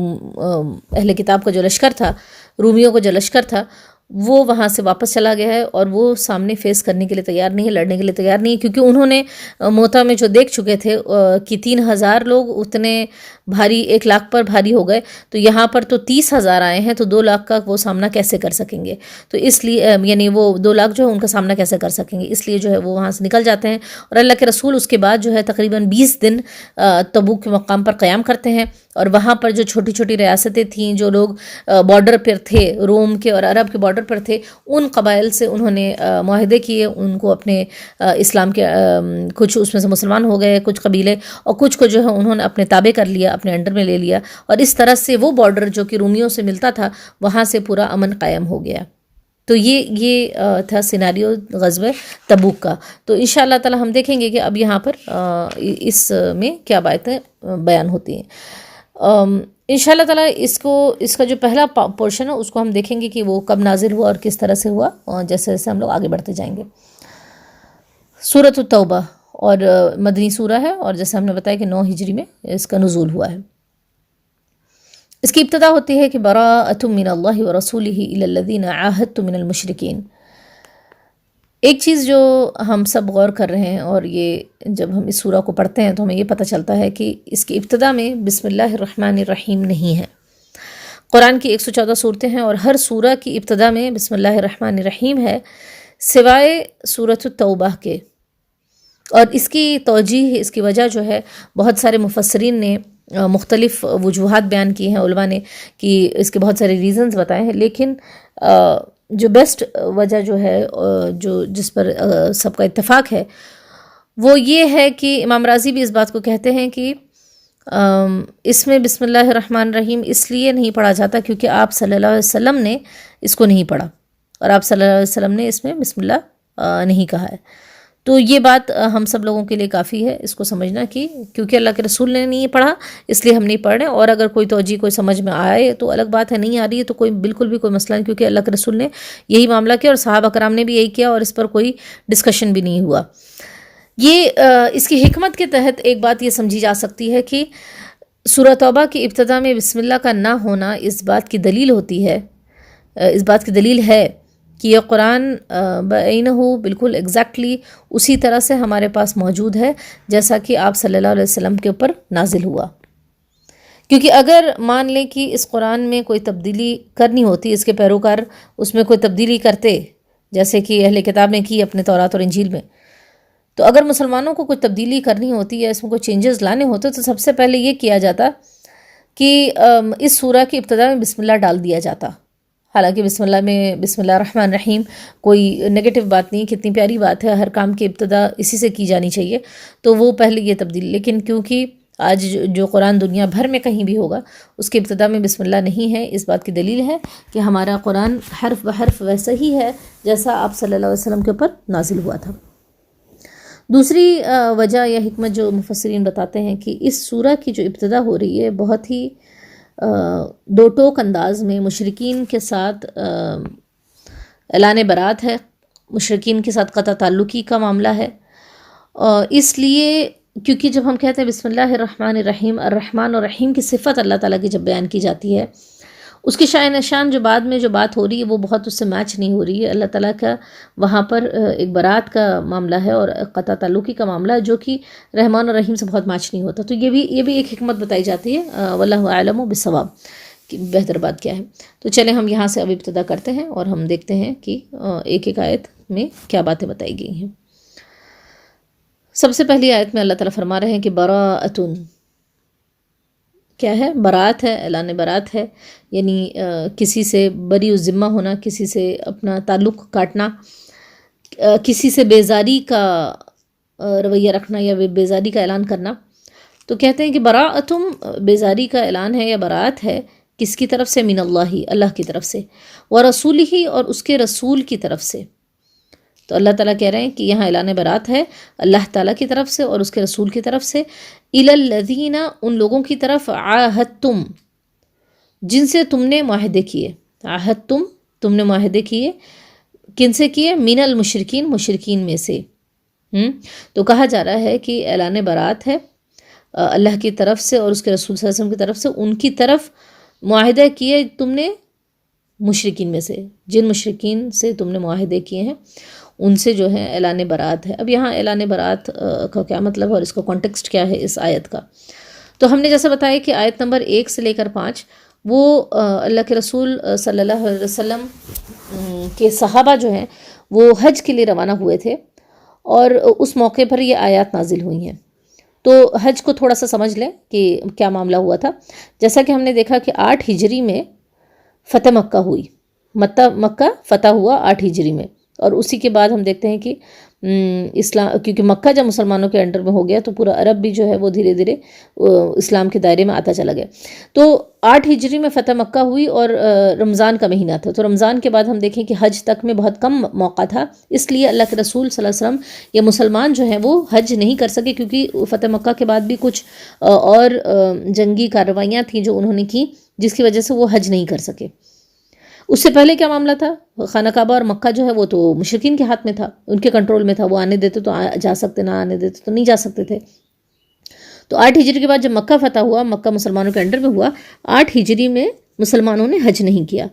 اہل کتاب کا جو لشکر تھا، رومیوں کا جو لشکر تھا، وہ وہاں سے واپس چلا گیا ہے اور وہ سامنے فیس کرنے کے لیے تیار نہیں ہے، لڑنے کے لیے تیار نہیں ہے، کیونکہ انہوں نے موتا میں جو دیکھ چکے تھے کہ 3,000 لوگ اتنے بھاری 1,00,000 پر بھاری ہو گئے، تو یہاں پر تو 30,000 آئے ہیں، تو 2,00,000 کا وہ سامنا کیسے کر سکیں گے؟ تو اس لیے یعنی وہ 2,00,000 جو ہے ان کا سامنا کیسے کر سکیں گے، اس لیے جو ہے وہ وہاں سے نکل جاتے ہیں، اور اللہ کے رسول اس کے بعد جو ہے تقریباً 20 دن تبوک کے مقام پر قیام کرتے ہیں، اور وہاں پر جو چھوٹی چھوٹی ریاستیں تھیں، جو لوگ بارڈر پر تھے، روم کے اور عرب کے بارڈر پر تھے، ان قبائل سے انہوں نے معاہدے کیے، ان کو اپنے اسلام کے کچھ اس میں سے مسلمان ہو گئے کچھ قبیلے، اور کچھ کو جو ہے انہوں نے اپنے تابع کر لیا، اپنے انڈر میں لے لیا، اور اس طرح سے وہ بارڈر جو کہ رومیوں سے ملتا تھا وہاں سے پورا امن قائم ہو گیا۔ تو یہ تھا سیناریو غزوہ تبوک کا۔ تو انشاءاللہ تعالی ہم دیکھیں گے کہ اب یہاں پر اس میں کیا باتیں بیان ہوتی ہیں۔ انشاءاللہ تعالی اس کا جو پہلا پورشن ہے اس کو ہم دیکھیں گے کہ وہ کب نازل ہوا اور کس طرح سے ہوا، جیسے جیسے ہم لوگ آگے بڑھتے جائیں گے۔ سورۃ التوبہ اور مدنی سورہ ہے، اور جیسے ہم نے بتایا کہ 9 ہجری میں اس کا نزول ہوا ہے۔ اس کی ابتدا ہوتی ہے کہ براءۃ من اللہ ورسولہ الی الذین عاہدتم من المشرکین۔ ایک چیز جو ہم سب غور کر رہے ہیں، اور یہ جب ہم اس سورہ کو پڑھتے ہیں تو ہمیں یہ پتہ چلتا ہے کہ اس کی ابتدا میں بسم اللہ الرحمن الرحیم نہیں ہے۔ قرآن کی 114 صورتیں ہیں اور ہر سورہ کی ابتدا میں بسم اللہ الرحمن الرحیم ہے، سوائے سورۃ التوبہ کے۔ اور اس کی توجیہ، اس کی وجہ جو ہے، بہت سارے مفسرین نے مختلف وجوہات بیان کی ہیں، علماء نے، کہ اس کے بہت سارے ریزنز بتائے ہیں، لیکن جو بیسٹ وجہ جو ہے، جس پر سب کا اتفاق ہے، وہ یہ ہے کہ امام رازی بھی اس بات کو کہتے ہیں کہ اس میں بسم اللہ الرحمن الرحیم اس لیے نہیں پڑھا جاتا کیونکہ آپ صلی اللہ علیہ وسلم نے اس کو نہیں پڑھا، اور آپ صلی اللہ علیہ وسلم نے اس میں بسم اللہ نہیں کہا ہے۔ تو یہ بات ہم سب لوگوں کے لیے کافی ہے اس کو سمجھنا کہ کیونکہ اللہ کے رسول نے نہیں پڑھا اس لیے ہم نہیں پڑھ رہے، اور اگر کوئی توجیہ کوئی سمجھ میں آئے تو الگ بات ہے، نہیں آ رہی ہے تو کوئی بالکل بھی کوئی مسئلہ نہیں، کیونکہ اللہ کے رسول نے یہی معاملہ کیا اور صحابہ کرام نے بھی یہی کیا، اور اس پر کوئی ڈسکشن بھی نہیں ہوا۔ یہ اس کی حکمت کے تحت ایک بات یہ سمجھی جا سکتی ہے کہ سورہ توبہ کی ابتدا میں بسم اللہ کا نہ ہونا اس بات کی دلیل ہوتی ہے، اس بات کی دلیل ہے کہ یہ قرآن بعینہ بالکل ایگزیکٹلی اسی طرح سے ہمارے پاس موجود ہے جیسا کہ آپ صلی اللہ علیہ وسلم کے اوپر نازل ہوا. کیونکہ اگر مان لیں کہ اس قرآن میں کوئی تبدیلی کرنی ہوتی، اس کے پیروکار اس میں کوئی تبدیلی کرتے جیسے کہ اہل کتاب نے کی اپنے تورات اور انجیل میں، تو اگر مسلمانوں کو کوئی تبدیلی کرنی ہوتی یا اس میں کوئی چینجز لانے ہوتے تو سب سے پہلے یہ کیا جاتا کہ اس سورہ کی ابتدا میں بسم اللہ ڈال دیا جاتا. حالانکہ بسم اللہ میں بسم اللہ الرحمن الرحیم کوئی نگیٹو بات نہیں، کتنی پیاری بات ہے، ہر کام کی ابتدا اسی سے کی جانی چاہیے، تو وہ پہلے یہ تبدیلی. لیکن کیونکہ آج جو قرآن دنیا بھر میں کہیں بھی ہوگا اس کی ابتدا میں بسم اللہ نہیں ہے، اس بات کی دلیل ہے کہ ہمارا قرآن حرف بحرف ویسا ہی ہے جیسا آپ صلی اللہ علیہ وسلم کے اوپر نازل ہوا تھا. دوسری وجہ یا حکمت جو مفسرین بتاتے ہیں کہ اس سورہ کی جو ابتدا ہو رہی ہے بہت ہی دو ٹوک انداز میں مشرکین کے ساتھ اعلان برات ہے، مشرکین کے ساتھ قطع تعلقی کا معاملہ ہے. اس لیے کیونکہ جب ہم کہتے ہیں بسم اللہ الرحمن الرحیم، الرحمن اور رحیم کی صفت اللہ تعالیٰ کی جب بیان کی جاتی ہے، اس کی شائن نشان جو بعد میں جو بات ہو رہی ہے وہ بہت اس سے میچ نہیں ہو رہی ہے. اللہ تعالیٰ کا وہاں پر ایک برات کا معاملہ ہے اور قطع تعلقی کا معاملہ ہے جو کہ رحمان اور رحیم سے بہت میچ نہیں ہوتا. تو یہ بھی ایک حکمت بتائی جاتی ہے، واللہ اعلم بالصواب، کہ بہتر بات کیا ہے. تو چلیں ہم یہاں سے اب ابتدا کرتے ہیں اور ہم دیکھتے ہیں کہ ایک ایک آیت میں کیا باتیں بتائی گئی ہیں. سب سے پہلی آیت میں اللہ تعالیٰ فرما رہے ہیں کہ براءتن کیا ہے؟ برات ہے، اعلان برات ہے، یعنی کسی سے بری الذمہ ہونا، کسی سے اپنا تعلق کاٹنا، کسی سے بیزاری کا رویہ رکھنا یا بیزاری کا اعلان کرنا. تو کہتے ہیں کہ براءتم بیزاری کا اعلان ہے یا برات ہے، کس کی طرف سے؟ من اللہ، اللہ کی طرف سے، ورسولہ اور اس کے رسول کی طرف سے. تو اللہ تعالیٰ کہہ رہے ہیں کہ یہاں اعلان برات ہے اللہ تعالیٰ کی طرف سے اور اس کے رسول کی طرف سے، الی الذین ان لوگوں کی طرف، عاہدتم جن سے تم نے معاہدے کیے، عاہدتم تم نے معاہدے کیے، کن سے کیے؟ من المشرکین مشرکین میں سے. تو کہا جا رہا ہے کہ اعلان برات ہے اللہ کی طرف سے اور اس کے رسول صلی اللہ علیہ وسلم کی طرف سے، ان کی طرف معاہدہ کیے تم نے مشرکین میں سے، جن مشرکین سے تم نے معاہدے کیے ہیں ان سے جو ہے اعلان برات ہے. اب یہاں اعلان برات کا کیا مطلب ہے اور اس کا کانٹیکسٹ کیا ہے اس آیت کا؟ تو ہم نے جیسے بتایا کہ آیت نمبر 1 سے لے کر 5 وہ اللہ کے رسول صلی اللہ علیہ وسلم کے صحابہ جو ہیں وہ حج کے لیے روانہ ہوئے تھے اور اس موقع پر یہ آیات نازل ہوئی ہیں. تو حج کو تھوڑا سا سمجھ لیں کہ کیا معاملہ ہوا تھا. جیسا کہ ہم نے دیکھا کہ 8 ہجری میں فتح مکہ ہوئی، مکہ فتح ہوا 8 ہجری میں، اور اسی کے بعد ہم دیکھتے ہیں کہ اسلام، کیونکہ مکہ جب مسلمانوں کے انڈر میں ہو گیا تو پورا عرب بھی جو ہے وہ دھیرے دھیرے اسلام کے دائرے میں آتا چلا گیا. تو 8 ہجری میں فتح مکہ ہوئی اور رمضان کا مہینہ تھا. تو رمضان کے بعد ہم دیکھیں کہ حج تک میں بہت کم موقع تھا، اس لیے اللہ کے رسول صلی اللہ علیہ وسلم یا مسلمان جو ہیں وہ حج نہیں کر سکے، کیونکہ فتح مکہ کے بعد بھی کچھ اور جنگی کارروائیاں تھیں جو انہوں نے کی جس کی وجہ سے وہ حج نہیں کر سکے. اس سے پہلے کیا معاملہ تھا؟ خانہ کعبہ اور مکہ جو ہے وہ تو مشرکین کے ہاتھ میں تھا، ان کے کنٹرول میں تھا، وہ آنے دیتے تو جا سکتے، نہ آنے دیتے تو نہیں جا سکتے تھے. تو 8 ہجری کے بعد جب مکہ فتح ہوا، مکہ مسلمانوں کے انڈر میں ہوا، 8 ہجری میں مسلمانوں نے حج نہیں کیا.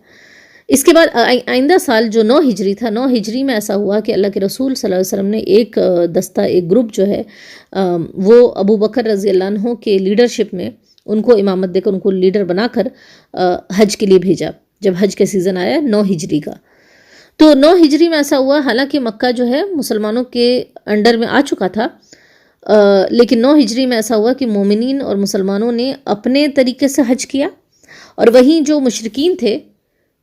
اس کے بعد آئندہ سال جو 9 ہجری تھا، 9 ہجری میں ایسا ہوا کہ اللہ کے رسول صلی اللہ علیہ وسلم نے ایک دستہ، ایک گروپ جو ہے وہ ابو بکر رضی اللہ عنہ کے لیڈرشپ میں ان کو امامت دے کر، ان کو لیڈر بنا کر حج کے لیے بھیجا جب حج کا سیزن آیا 9 ہجری کا. تو 9 ہجری میں ایسا ہوا، حالانکہ مکہ جو ہے مسلمانوں کے انڈر میں آ چکا تھا، لیکن 9 ہجری میں ایسا ہوا کہ مومنین اور مسلمانوں نے اپنے طریقے سے حج کیا، اور وہیں جو مشرکین تھے،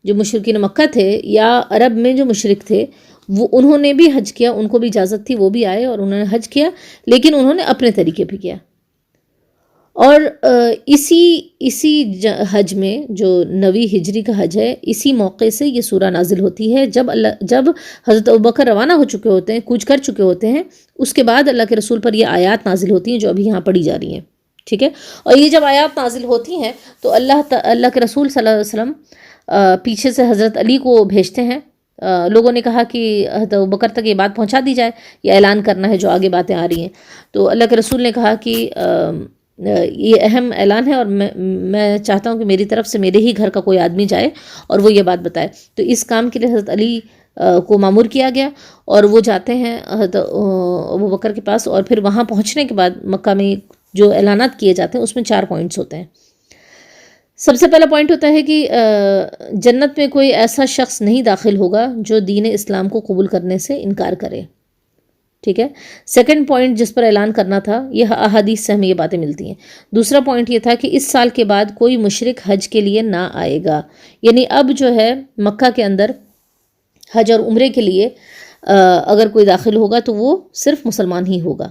جو مشرکین مکہ تھے یا عرب میں جو مشرک تھے، وہ انہوں نے بھی حج کیا، ان کو بھی اجازت تھی، وہ بھی آئے اور انہوں نے حج کیا، لیکن انہوں نے اپنے طریقے پہ کیا. اور اسی حج میں جو 9 ہجری کا حج ہے، اسی موقع سے یہ سورہ نازل ہوتی ہے. جب حضرت ابوبکر روانہ ہو چکے ہوتے ہیں، کوچ کر چکے ہوتے ہیں، اس کے بعد اللہ کے رسول پر یہ آیات نازل ہوتی ہیں جو ابھی یہاں پڑھی جا رہی ہیں. ٹھیک ہے، اور یہ جب آیات نازل ہوتی ہیں تو اللہ کے رسول صلی اللہ علیہ وسلم پیچھے سے حضرت علی کو بھیجتے ہیں لوگوں نے کہا کہ حضرت ابوبکر تک یہ بات پہنچا دی جائے، یہ اعلان کرنا ہے جو آگے باتیں آ رہی ہیں. تو اللہ کے رسول نے کہا کہ یہ اہم اعلان ہے اور میں چاہتا ہوں کہ میری طرف سے میرے ہی گھر کا کوئی آدمی جائے اور وہ یہ بات بتائے. تو اس کام کے لیے حضرت علی کو مامور کیا گیا اور وہ جاتے ہیں حضرت ابوبکر کے پاس. اور پھر وہاں پہنچنے کے بعد مکہ میں جو اعلانات کیے جاتے ہیں اس میں 4 پوائنٹس ہوتے ہیں. سب سے پہلا پوائنٹ ہوتا ہے کہ جنت میں کوئی ایسا شخص نہیں داخل ہوگا جو دین اسلام کو قبول کرنے سے انکار کرے. ٹھیک ہے. سیکنڈ پوائنٹ جس پر اعلان کرنا تھا، یہ احادیث سے ہمیں یہ باتیں ملتی ہیں. دوسرا پوائنٹ یہ تھا کہ اس سال کے بعد کوئی مشرک حج کے لیے نہ آئے گا. یعنی اب جو ہے مکہ کے اندر حج اور عمرے کے لیے اگر کوئی داخل ہوگا تو وہ صرف مسلمان ہی ہوگا.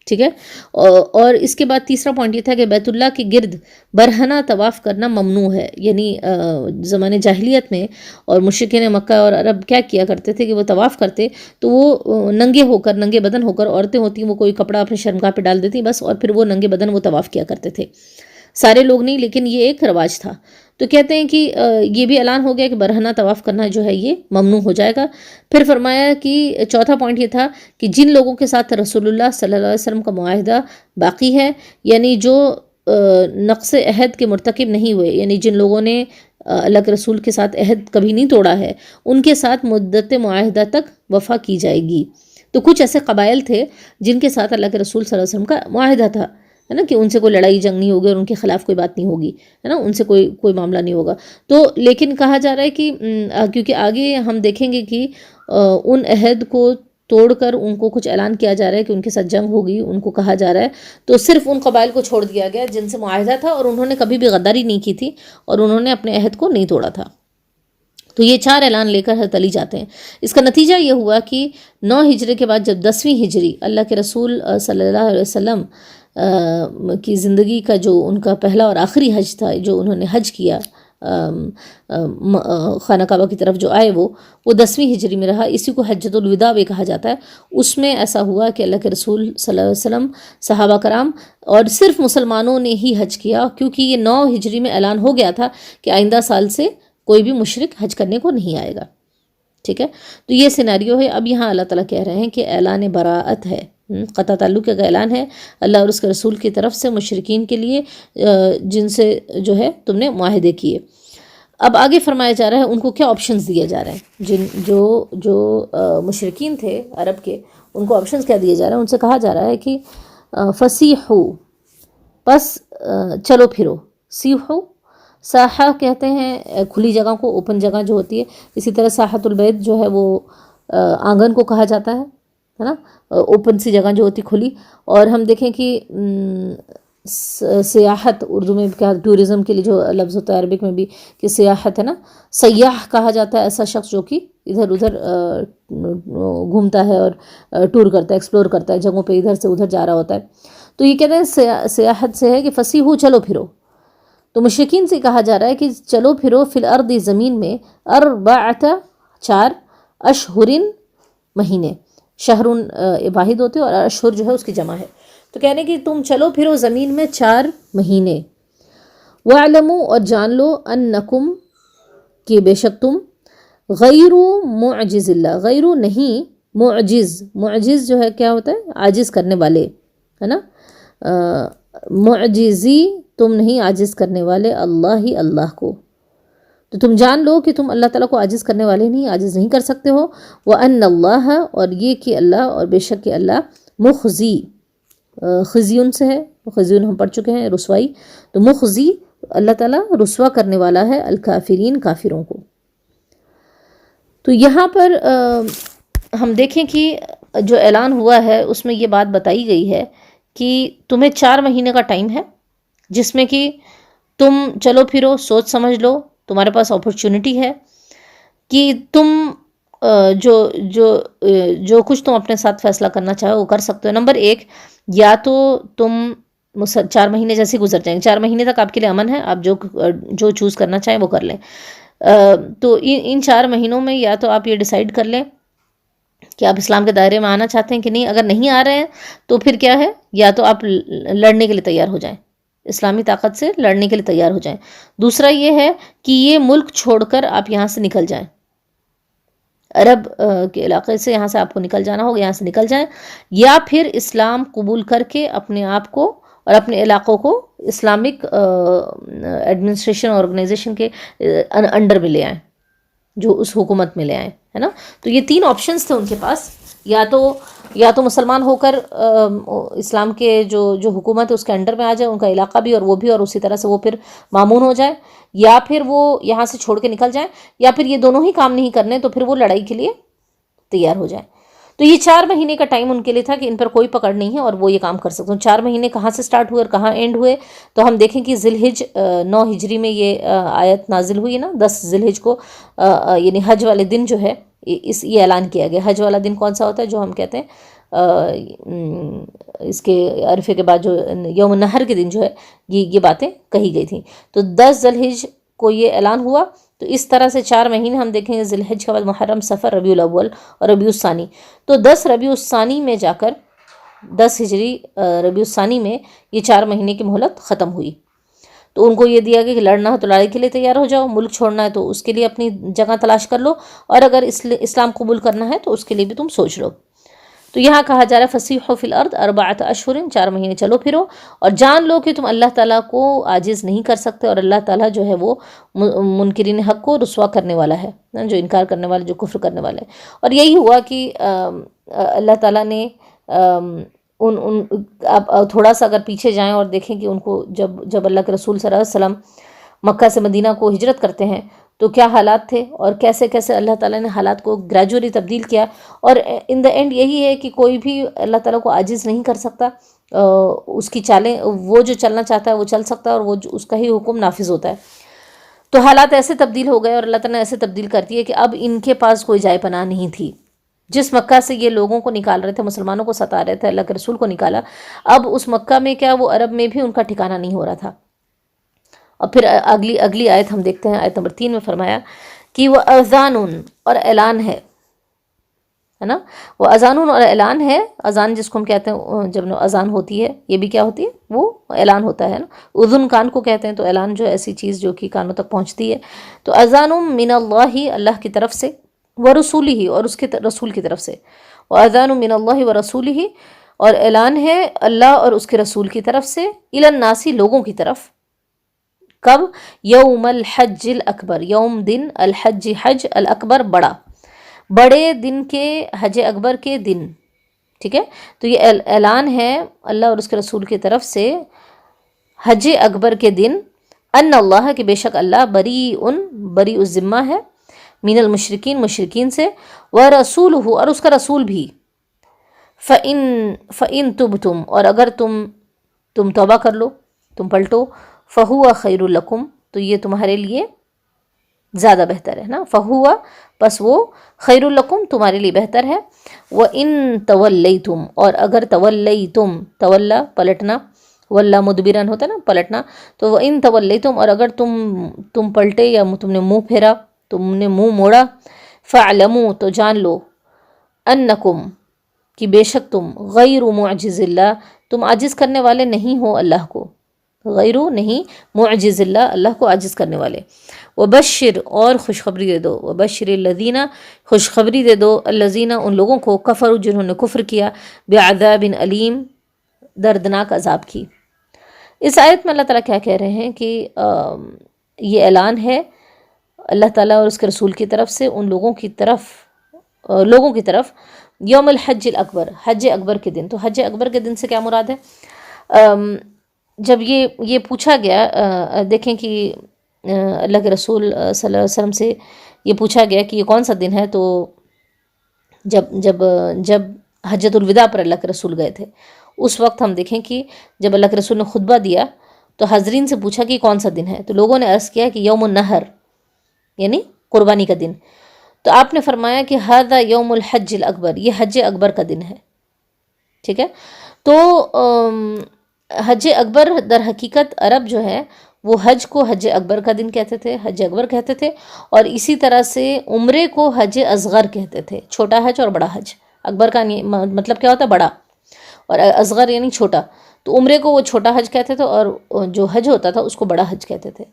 ٹھیک ہے. اور اس کے بعد تیسرا پوائنٹ یہ تھا کہ بیت اللہ کے گرد برہنہ طواف کرنا ممنوع ہے. یعنی زمانے جاہلیت میں اور مشرکین مکہ اور عرب کیا کیا کرتے تھے کہ وہ طواف کرتے تو وہ ننگے بدن ہو کر، عورتیں ہوتی وہ کوئی کپڑا اپنے شرمگاہ پہ ڈال دیتی بس، اور پھر وہ ننگے بدن وہ طواف کیا کرتے تھے. سارے لوگ نہیں، لیکن یہ ایک رواج تھا. تو کہتے ہیں کہ یہ بھی اعلان ہو گیا کہ برہنہ طواف کرنا جو ہے یہ ممنوع ہو جائے گا. پھر فرمایا کہ چوتھا پوائنٹ یہ تھا کہ جن لوگوں کے ساتھ رسول اللہ صلی اللہ علیہ وسلم کا معاہدہ باقی ہے، یعنی جو نقض عہد کے مرتکب نہیں ہوئے، یعنی جن لوگوں نے اللہ کے رسول کے ساتھ عہد کبھی نہیں توڑا ہے، ان کے ساتھ مدت معاہدہ تک وفا کی جائے گی. تو کچھ ایسے قبائل تھے جن کے ساتھ اللہ کے رسول صلی اللہ علیہ وسلم کا معاہدہ تھا، ہے نا، کہ ان سے کوئی لڑائی جنگ نہیں ہوگی اور ان کے خلاف کوئی بات نہیں ہوگی، ہے نا، ان سے کوئی معاملہ نہیں ہوگا. تو لیکن کہا جا رہا ہے کہ کیونکہ آگے ہم دیکھیں گے کہ ان عہد کو توڑ کر ان کو کچھ اعلان کیا جا رہا ہے کہ ان کے ساتھ جنگ ہوگی، ان کو کہا جا رہا ہے. تو صرف ان قبائل کو چھوڑ دیا گیا جن سے معاہدہ تھا اور انہوں نے کبھی بھی غداری نہیں کی تھی اور انہوں نے اپنے عہد کو نہیں توڑا تھا. تو یہ 4 اعلان لے کر حضرت علی جاتے ہیں. اس کا نتیجہ یہ ہوا کہ 9 ہجری کے بعد جب 10ویں ہجری اللہ کے رسول صلی اللہ علیہ وسلم کی زندگی کا جو ان کا پہلا اور آخری حج تھا، جو انہوں نے حج کیا خانہ کعبہ کی طرف جو آئے وہ 10ویں ہجری میں رہا. اسی کو حجۃ الوداع بھی کہا جاتا ہے. اس میں ایسا ہوا کہ اللہ کے رسول صلی اللہ علیہ وسلم، صحابہ کرام اور صرف مسلمانوں نے ہی حج کیا، کیونکہ یہ 9 ہجری میں اعلان ہو گیا تھا کہ آئندہ سال سے کوئی بھی مشرک حج کرنے کو نہیں آئے گا. ٹھیک ہے. تو یہ سیناریو ہے. اب یہاں اللہ تعالیٰ کہہ رہے ہیں کہ اعلان براءت ہے، قطع تعلق کا اعلان ہے اللہ اور اس کے رسول کی طرف سے مشرکین کے لیے جن سے جو ہے تم نے معاہدے کیے. اب آگے فرمایا جا رہا ہے ان کو کیا آپشنز دیے جا رہے ہیں. جو مشرکین تھے عرب کے، ان کو آپشنز کیا دیے جا رہے ہیں. ان سے کہا جا رہا ہے کہ فسیحو، پس چلو پھرو. سیحو، ساحہ کہتے ہیں کھلی جگہ کو، اوپن جگہ جو ہوتی ہے. اسی طرح ساحت البیت جو ہے وہ آنگن کو کہا جاتا ہے نا، اوپن سی جگہ جو ہوتی کھلی. اور ہم دیکھیں کہ سیاحت اردو میں کیا، ٹورزم کے لیے جو لفظ ہوتا ہے عربک میں بھی کہ سیاحت ہے نا، سیاح کہا جاتا ہے ایسا شخص جو کہ ادھر ادھر گھومتا ہے اور ٹور کرتا ہے، ایکسپلور کرتا ہے جگہوں پہ، ادھر سے ادھر جا رہا ہوتا ہے. تو یہ کہتے ہیں سیاحت سے ہے کہ فسیحو، چلو پھرو. تو مشرکین سے کہا جا رہا ہے کہ چلو پھرو فی الارض، زمین میں، 4 اشہرن، مہینے. شہرن واحد ہوتے اور اشہر جو ہے اس کی جمع ہے. تو کہنے کہ تم چلو پھرو زمین میں 4 مہینے. وَاعْلَمُوا، اور جان لو، انکم، کہ بے شک تم، غیر معجز اللہ، غیر نہیں، معجز جو ہے کیا ہوتا ہے، عاجز کرنے والے، ہے نا. معجزی، تم نہیں عاجز کرنے والے، اللہ کو. تو تم جان لو کہ تم اللہ تعالیٰ کو عاجز کرنے والے نہیں، عاجز نہیں کر سکتے ہو. وَأَنَّ اللَّهَ، اور یہ کہ اللہ، اور بے شک کہ اللہ، مخزی، خزیون سے ہے، خزیون ہم پڑھ چکے ہیں، رسوائی. تو مخزی، اللہ تعالیٰ رسوا کرنے والا ہے الکافرین، کافروں کو. تو یہاں پر ہم دیکھیں کہ جو اعلان ہوا ہے اس میں یہ بات بتائی گئی ہے کہ تمہیں 4 مہینے کا ٹائم ہے جس میں کہ تم چلو پھرو، سوچ سمجھ لو، تمہارے پاس اپرچونٹی ہے کہ تم جو کچھ تم اپنے ساتھ فیصلہ کرنا چاہو وہ کر سکتے ہو. نمبر 1، یا تو تم 4 مہینے جیسے گزر جائیں، 4 مہینے تک آپ کے لیے امن ہے، آپ جو چوز کرنا چاہیں وہ کر لیں. تو ان 4 مہینوں میں یا تو آپ یہ ڈیسائیڈ کر لیں کہ آپ اسلام کے دائرے میں آنا چاہتے ہیں کہ نہیں. اگر نہیں آ رہے ہیں تو پھر کیا ہے، یا تو آپ لڑنے کے لیے تیار ہو جائیں، اسلامی طاقت سے لڑنے کے لیے تیار ہو جائیں. دوسرا یہ ہے کہ یہ ملک چھوڑ کر آپ یہاں سے نکل جائیں، عرب کے علاقے سے یہاں سے آپ کو نکل جانا ہوگا، یہاں سے نکل جائیں، یا پھر اسلام قبول کر کے اپنے آپ کو اور اپنے علاقوں کو اسلامک ایڈمنسٹریشن آرگنائزیشن کے انڈر میں لے آئیں، جو اس حکومت میں لے آئیں، ہے نا. تو یہ 3 آپشنز تھے ان کے پاس، یا تو مسلمان ہو کر اسلام کے جو حکومت ہے اس کے انڈر میں آ جائے، ان کا علاقہ بھی اور وہ بھی، اور اسی طرح سے وہ پھر مامون ہو جائے، یا پھر وہ یہاں سے چھوڑ کے نکل جائیں، یا پھر یہ دونوں ہی کام نہیں کرنے تو پھر وہ لڑائی کے لیے تیار ہو جائیں. تو یہ 4 مہینے کا ٹائم ان کے لیے تھا کہ ان پر کوئی پکڑ نہیں ہے اور وہ یہ کام کر سکتے ہیں. 4 مہینے کہاں سے سٹارٹ ہوئے اور کہاں اینڈ ہوئے؟ تو ہم دیکھیں کہ ذی الحج 9 ہجری میں یہ آیت نازل ہوئی نا. 10 ذی الحج کو یعنی حج والے دن جو ہے یہ اعلان کیا گیا. حج والا دن کون سا ہوتا ہے؟ جو ہم کہتے ہیں اس کے عرفے کے بعد جو یوم النحر کے دن جو ہے یہ باتیں کہی گئی تھیں. تو 10 ذی الحج کو یہ اعلان ہوا. تو اس طرح سے 4 مہینے ہم دیکھیں گے، ذی الحج کے بعد محرم، صفر، ربیع الاول اور ربیع الثانی. تو 10 ربیع الثانی میں جا کر 10 ہجری ربیع الثانی میں یہ 4 مہینے کی مہلت ختم ہوئی. تو ان کو یہ دیا گیا کہ لڑنا ہے تو لڑائی کے لیے تیار ہو جاؤ، ملک چھوڑنا ہے تو اس کے لیے اپنی جگہ تلاش کر لو، اور اگر اسلام قبول کرنا ہے تو اس کے لیے بھی تم سوچ لو. تو یہاں کہا جا رہا ہے فسیحوا فی الارض 4 اشہر، 4 مہینے چلو پھرو اور جان لو کہ تم اللہ تعالیٰ کو عاجز نہیں کر سکتے، اور اللہ تعالیٰ جو ہے وہ منکرین حق کو رسوا کرنے والا ہے، جو انکار کرنے والے، جو کفر کرنے والے. اور یہی ہوا کہ اللہ تعالیٰ نے اب تھوڑا سا اگر پیچھے جائیں اور دیکھیں کہ ان کو جب اللہ کے رسول صلی اللہ علیہ وسلم مکہ سے مدینہ کو ہجرت کرتے ہیں تو کیا حالات تھے، اور کیسے کیسے اللہ تعالیٰ نے حالات کو گریجولی تبدیل کیا. اور ان دا اینڈ یہی ہے کہ کوئی بھی اللہ تعالیٰ کو عاجز نہیں کر سکتا. اس کی چالیں، وہ جو چلنا چاہتا ہے وہ چل سکتا ہے، اور وہ اس کا ہی حکم نافذ ہوتا ہے. تو حالات ایسے تبدیل ہو گئے اور اللہ تعالیٰ نے ایسے تبدیل کر دی ہے کہ اب ان کے پاس کوئی جائے پناہ نہیں تھی. جس مکہ سے یہ لوگوں کو نکال رہے تھے، مسلمانوں کو ستا رہے تھے، اللہ کے رسول کو نکالا، اب اس مکہ میں کیا وہ عرب میں بھی ان کا ٹھکانہ نہیں ہو رہا تھا. اور پھر اگلی آیت ہم دیکھتے ہیں، آیت نمبر 3 میں فرمایا کہ وہ اذان اور اعلان ہے نا. وہ اذان اور اعلان ہے. اذان جس کو ہم کہتے ہیں جب اذان ہوتی ہے، یہ بھی کیا ہوتی ہے؟ وہ اعلان ہوتا ہے نا. اذن کان کو کہتے ہیں، تو اعلان جو ہے ایسی چیز جو کہ کانوں تک پہنچتی ہے. تو اذان من اللہ، اللہ کی طرف سے، ورسولہ، اور اس کے رسول کی طرف سے. واذان من اللہ ورسولہ، اور اعلان ہے اللہ اور اس کے رسول کی طرف سے، الی الناس، لوگوں کی طرف. کب؟ یوم الحج الاکبر، یوم دن، الحج حج، الاکبر بڑے دن کے، حج اکبر کے دن. ٹھیک ہے. تو یہ اعلان ہے اللہ اور اس کے رسول کی طرف سے حج اکبر کے دن، ان اللہ، کہ بے شک اللہ، بری الذمہ ہے، من المشرکین، مشرکین سے، ورسولہ، اور اس کا رسول بھی. فَإِن تُبْتُمْ، اور اگر تم توبہ کر لو، تم پلٹو، فَهُوَ خَيْرٌ لَكُمْ، تو یہ تمہارے لیے زیادہ بہتر ہے نا. فَهُوَ، پس وہ، خَيْرٌ لَكُمْ، تمہارے لیے بہتر ہے. وَإِن تَوَلَّيْتُمْ، اور اگر تولیتم، تولا پلٹنا، واللہ مدبرن ہوتا ہے نا پلٹنا. تو وَإِن تَوَلَّيْتُمْ، اور اگر تم پلٹے یا تم نے منہ پھیرا، تم نے منہ موڑا، فَاعْلَمُوا، تو جان لو، أَنَّكُمْ، کہ بے شک تم، غیر معجز اللہ، تم عاجز کرنے والے نہیں ہو اللہ کو. غیر نہیں، معجز اللہ، اللہ کو عاجز کرنے والے. وبشر، اور خوشخبری دے دو، وبشر الذین، خوشخبری دے دو، الذین، ان لوگوں کو، کفروا، جنہوں نے کفر کیا، بعذاب علیم، دردناک عذاب کی. اس آیت میں اللہ تعالیٰ کیا کہہ رہے ہیں کہ یہ اعلان ہے اللہ تعالیٰ اور اس کے رسول کی طرف سے ان لوگوں کی طرف یوم الحج الاکبر، حج اکبر کے دن. تو حج اکبر کے دن سے کیا مراد ہے؟ جب یہ پوچھا گیا، دیکھیں کہ اللہ کے رسول صلی اللہ علیہ وسلم سے یہ پوچھا گیا کہ یہ کون سا دن ہے. تو جب حجۃ الوداع پر اللہ کے رسول گئے تھے، اس وقت ہم دیکھیں کہ جب اللہ کے رسول نے خطبہ دیا تو حاضرین سے پوچھا کہ کون سا دن ہے. تو لوگوں نے عرض کیا کہ یوم النحر، یعنی قربانی کا دن. تو آپ نے فرمایا کہ ھذا یوم الحج الاکبر، یہ حج اکبر کا دن ہے. ٹھیک ہے. تو حج اکبر در حقیقت عرب جو ہے وہ حج کو حج اکبر کا دن کہتے تھے، حج اکبر کہتے تھے، اور اسی طرح سے عمرے کو حج اصغر کہتے تھے، چھوٹا حج اور بڑا حج. اکبر کا مطلب کیا ہوتا ہے؟ بڑا. اور اصغر یعنی چھوٹا، تو عمرے کو وہ چھوٹا حج کہتے تھے اور جو حج ہوتا تھا اس کو بڑا حج کہتے تھے۔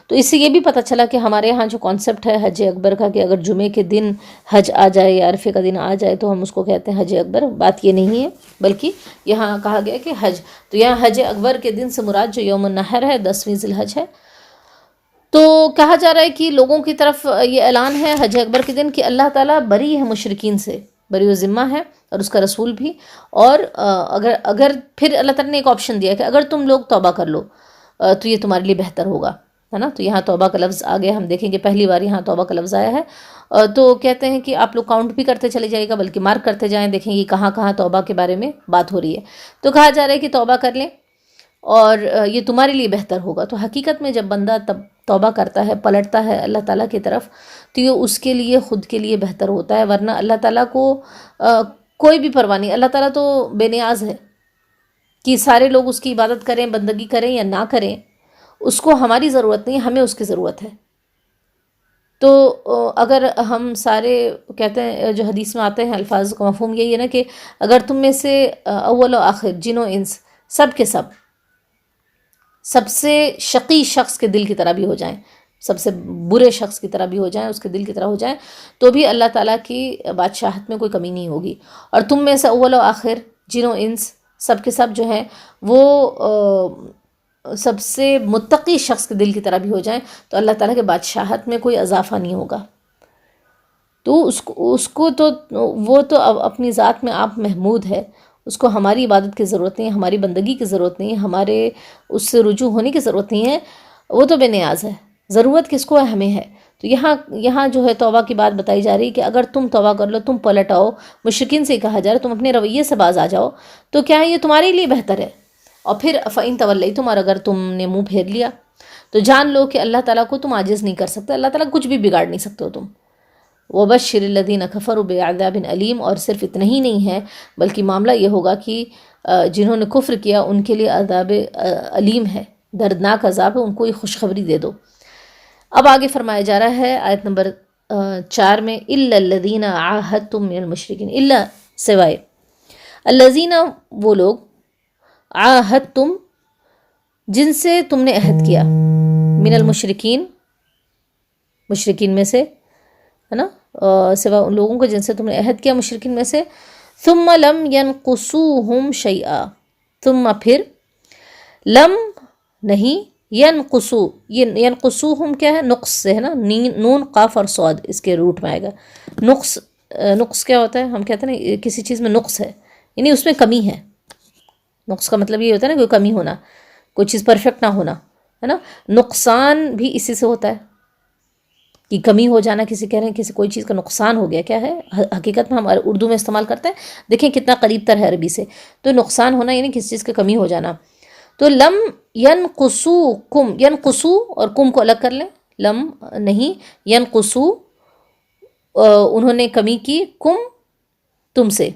تو اس سے یہ بھی پتہ چلا کہ ہمارے ہاں جو کانسیپٹ ہے حج اکبر کا کہ اگر جمعے کے دن حج آ جائے یا عرفے کا دن آ جائے تو ہم اس کو کہتے ہیں حج اکبر، بات یہ نہیں ہے، بلکہ یہاں کہا گیا کہ حج، تو یہاں حج اکبر کے دن سے مراد جو یوم النحر ہے 10ویں ذی الحج ہے۔ تو کہا جا رہا ہے کہ لوگوں کی طرف یہ اعلان ہے حج اکبر کے دن کہ اللہ تعالیٰ بری ہے مشرکین سے، بری و ذمہ ہے، اور اس کا رسول بھی، اور اگر پھر اللہ تعالیٰ نے ایک آپشن دیا کہ اگر تم لوگ توبہ کر لو تو یہ تمہارے لیے بہتر ہوگا، ہے نا۔ تو یہاں توبہ کا لفظ آ گیا، ہم دیکھیں گے پہلی بار یہاں توبہ کا لفظ آیا ہے۔ تو کہتے ہیں کہ آپ لوگ کاؤنٹ بھی کرتے چلے جائے گا، بلکہ مارک کرتے جائیں، دیکھیں گے کہاں کہاں توبہ کے بارے میں بات ہو رہی ہے۔ تو کہا جا رہا ہے کہ توبہ کر لیں اور یہ تمہارے لیے بہتر ہوگا۔ تو حقیقت میں جب بندہ توبہ کرتا ہے، پلٹتا ہے اللہ تعالیٰ کی طرف، تو یہ اس کے لیے خود کے لیے بہتر ہوتا ہے، ورنہ اللہ تعالیٰ کو کوئی بھی پرواہ نہیں۔ اللہ تعالیٰ تو بے نیاز ہے کہ سارے لوگ اس کی عبادت کریں، بندگی کریں یا نہ کریں، اس کو ہماری ضرورت نہیں، ہمیں اس کی ضرورت ہے۔ تو اگر ہم سارے کہتے ہیں جو حدیث میں آتے ہیں الفاظ کا مفہوم یہی ہے نا کہ اگر تم میں سے اول و آخر جن و انس سب کے سب سے شقی شخص کے دل کی طرح بھی ہو جائیں، سب سے برے شخص کی طرح بھی ہو جائیں، اس کے دل کی طرح ہو جائیں، تو بھی اللہ تعالیٰ کی بادشاہت میں کوئی کمی نہیں ہوگی۔ اور تم میں سے اول و آخر جن و انس سب کے سب جو ہیں وہ سب سے متقی شخص کے دل کی طرح بھی ہو جائیں، تو اللہ تعالیٰ کے بادشاہت میں کوئی اضافہ نہیں ہوگا۔ تو اس کو تو وہ تو اپنی ذات میں آپ محمود ہے، اس کو ہماری عبادت کی ضرورت نہیں ہے، ہماری بندگی کی ضرورت نہیں ہے، ہمارے اس سے رجوع ہونے کی ضرورت نہیں ہے، وہ تو بے نیاز ہے۔ ضرورت کس کو ہے؟ ہمیں ہے۔ تو یہاں جو ہے توبہ کی بات بتائی جا رہی ہے کہ اگر تم توبہ کر لو، تم پلٹ آؤ، مشرکین سے کہا جا رہا ہے تم اپنے رویے سے باز آ جاؤ، تو کیا ہے یہ تمہارے لیے بہتر ہے۔ اور پھر فَإِن تَوَلَّيْتُمْ، اور اگر تم نے منہ پھیر لیا تو جان لو کہ اللہ تعالیٰ کو تم عاجز نہیں کر سکتے، اللہ تعالیٰ کچھ بھی بگاڑ نہیں سکتے ہو تم۔ وَبَشِّرِ الَّذِينَ كَفَرُوا بِعَذَابٍ أَلِيمٍ، اور صرف اتنا ہی نہیں ہے بلکہ معاملہ یہ ہوگا کہ جنہوں نے کفر کیا ان کے لیے عذاب علیم ہے، دردناک عذاب ہے، ان کو یہ خوشخبری دے دو۔ اب آگے فرمایا جا رہا ہے آیت نمبر 4 میں إِلَّا الَّذِينَ عَاهَدتُّم مِّنَ الْمُشْرِكِينَ، إِلَّا سوائے، الَّذِينَ وہ لوگ، عَاهَدتُّم جن سے تم نے عہد کیا، من المشرکین مشرکین میں سے، ہے نا، سوا ان لوگوں کو جن سے تم نے عہد کیا مشرکین میں سے، ثم لم ينقصوہم شیئا، ثم پھر، لم نہیں، ینقصو، ینقصوہم کیا ہے؟ نقص سے ہے نا، نون قاف اور صاد اس کے روٹ میں آئے گا۔ نقص کیا ہوتا ہے؟ ہم کہتے ہیں نا کسی چیز میں نقص ہے، یعنی اس میں کمی ہے۔ نقص کا مطلب یہ ہوتا ہے نا کوئی کمی ہونا، کوئی چیز پرفیکٹ نہ ہونا، ہے نا۔ نقصان بھی اسی سے ہوتا ہے کہ کمی ہو جانا، کسی کہہ رہے ہیں کسی کوئی چیز کا نقصان ہو گیا، کیا ہے حقیقت میں ہم اردو میں استعمال کرتے ہیں، دیکھیں کتنا قریب تر ہے عربی سے۔ تو نقصان ہونا یعنی کسی چیز کا کمی ہو جانا۔ تو لم ینقصوکم، ینقصو اور کم کو الگ کر لیں، لم نہیں، ینقصو انہوں نے کمی کی، کم تم سے،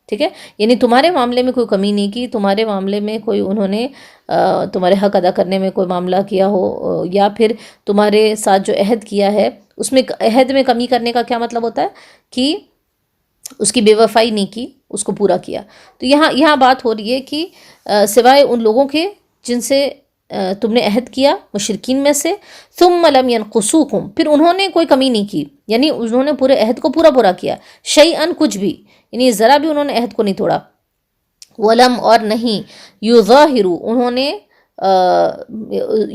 ٹھیک ہے، یعنی تمہارے معاملے میں کوئی کمی نہیں کی، تمہارے معاملے میں کوئی انہوں نے تمہارے حق ادا کرنے میں کوئی معاملہ کیا ہو، یا پھر تمہارے ساتھ جو عہد کیا ہے اس میں عہد میں کمی کرنے کا کیا مطلب ہوتا ہے کہ اس کی بے وفائی نہیں کی، اس کو پورا کیا۔ تو یہاں بات ہو رہی ہے کہ سوائے ان لوگوں کے جن سے تم نے عہد کیا مشرکین میں سے، ثم لم ینقصوکم، پھر انہوں نے کوئی کمی نہیں کی، یعنی انہوں نے پورے عہد کو پورا کیا، شیئن کچھ بھی، یعنی ذرا بھی انہوں نے عہد کو نہیں توڑا، ولم اور نہیں، یظاہرو انہوں نے،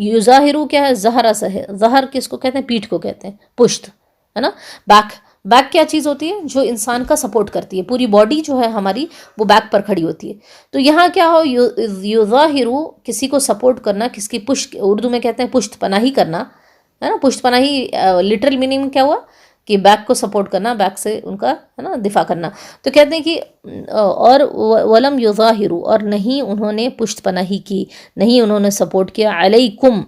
یظاہرو کیا ہے؟ ظہر سے ہے، ظہر کس کو کہتے ہیں؟ پیٹھ کو کہتے ہیں، پشت، ہے نا۔ بیک کیا چیز ہوتی ہے؟ جو انسان کا سپورٹ کرتی ہے، پوری باڈی جو ہے ہماری وہ بیک پر کھڑی ہوتی ہے۔ تو یہاں کیا ہو، یظاہرو کسی کو سپورٹ کرنا، کس کی پشت، اردو میں کہتے ہیں پشت پناہی کرنا، ہے نا۔ پشت پناہی لٹرل میننگ کیا ہوا کہ بیک کو سپورٹ کرنا، بیک سے ان کا ہے نا دفاع کرنا۔ تو کہتے ہیں کہ اور ولم یظاہرو، اور نہیں انہوں نے پشت پناہی کی، نہیں انہوں نے سپورٹ کیا، علیکم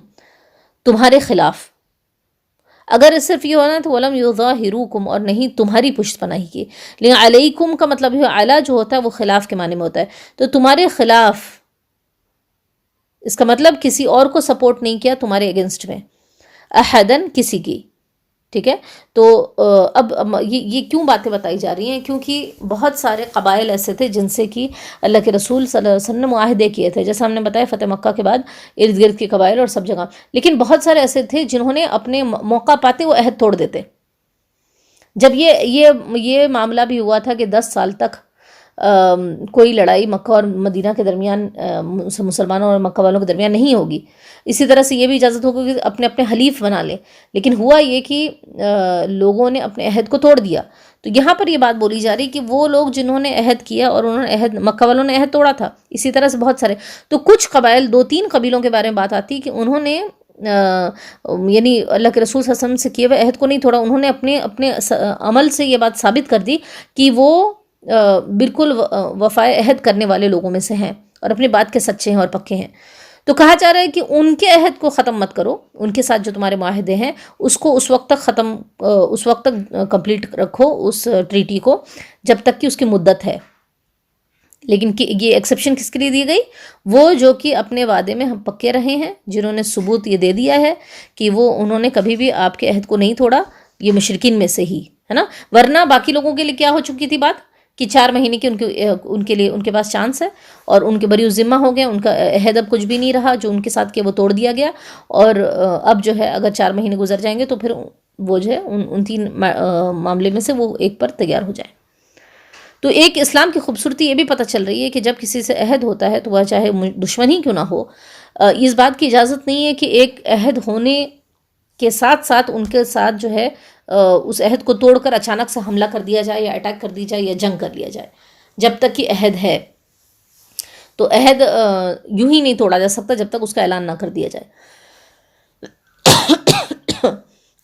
تمہارے خلاف۔ اگر صرف یہ ہونا تو ولم یظاہروکم، اور نہیں تمہاری پشت پناہی کی، لیکن علیکم کا مطلب ہے علی جو ہوتا ہے وہ خلاف کے معنی میں ہوتا ہے، تو تمہارے خلاف، اس کا مطلب کسی اور کو سپورٹ نہیں کیا تمہارے اگینسٹ میں، احدن کسی کی، ٹھیک ہے. تو اب یہ کیوں باتیں بتائی جا رہی ہیں؟ کیونکہ بہت سارے قبائل ایسے تھے جن سے کہ اللہ کے رسول صلی اللہ علیہ وسلم نے معاہدے کیے تھے، جیسا ہم نے بتایا فتح مکہ کے بعد ارد گرد کے قبائل اور سب جگہ. لیکن بہت سارے ایسے تھے جنہوں نے اپنے موقع پاتے وہ عہد توڑ دیتے. جب یہ معاملہ بھی ہوا تھا کہ 10 سال تک کوئی لڑائی مکہ اور مدینہ کے درمیان مسلمانوں اور مکہ والوں کے درمیان نہیں ہوگی. اسی طرح سے یہ بھی اجازت ہوگی کہ اپنے اپنے حلیف بنا لیں. لیکن ہوا یہ کہ لوگوں نے اپنے عہد کو توڑ دیا. تو یہاں پر یہ بات بولی جا رہی کہ وہ لوگ جنہوں نے عہد کیا اور انہوں نے مکہ والوں نے عہد توڑا تھا. اسی طرح سے بہت سارے. تو کچھ قبائل 2-3 قبیلوں کے بارے میں بات آتی کہ انہوں نے یعنی اللہ کے رسول صلی اللہ علیہ وسلم سے کیے ہوئے عہد کو نہیں توڑا. انہوں نے اپنے عمل سے یہ بات ثابت کر دی کہ وہ بالکل وفائے عہد کرنے والے لوگوں میں سے ہیں اور اپنی بات کے سچے ہیں اور پکے ہیں. تو کہا جا رہا ہے کہ ان کے عہد کو ختم مت کرو. ان کے ساتھ جو تمہارے معاہدے ہیں اس کو اس وقت تک کمپلیٹ رکھو اس ٹریٹی کو جب تک کہ اس کی مدت ہے. لیکن یہ ایکسیپشن کس کے لیے دی گئی؟ وہ جو کہ اپنے وعدے میں ہم پکے رہے ہیں، جنہوں نے ثبوت یہ دے دیا ہے کہ انہوں نے کبھی بھی آپ کے عہد کو نہیں توڑا، یہ مشرکین میں سے ہی ہے نا. ورنہ باقی لوگوں کے لیے کیا ہو چکی تھی بات کہ 4 مہینے کی ان کے لیے ان کے پاس چانس ہے اور ان کے بری ذمہ ہو گئے. ان کا عہد اب کچھ بھی نہیں رہا، جو ان کے ساتھ کیا وہ توڑ دیا گیا. اور اب جو ہے اگر 4 مہینے گزر جائیں گے تو پھر وہ جو ہے ان 3 معاملے میں سے وہ ایک پر تیار ہو جائیں. تو ایک اسلام کی خوبصورتی یہ بھی پتہ چل رہی ہے کہ جب کسی سے عہد ہوتا ہے تو وہ چاہے دشمن ہی کیوں نہ ہو، اس بات کی اجازت نہیں ہے کہ ایک عہد ہونے کے ساتھ ساتھ ان کے ساتھ جو ہے اس عہد کو توڑ کر اچانک سے حملہ کر دیا جائے یا اٹیک کر دی جائے یا جنگ کر لیا جائے. جب تک کہ عہد ہے تو عہد یوں ہی نہیں توڑا جا سکتا جب تک اس کا اعلان نہ کر دیا جائے.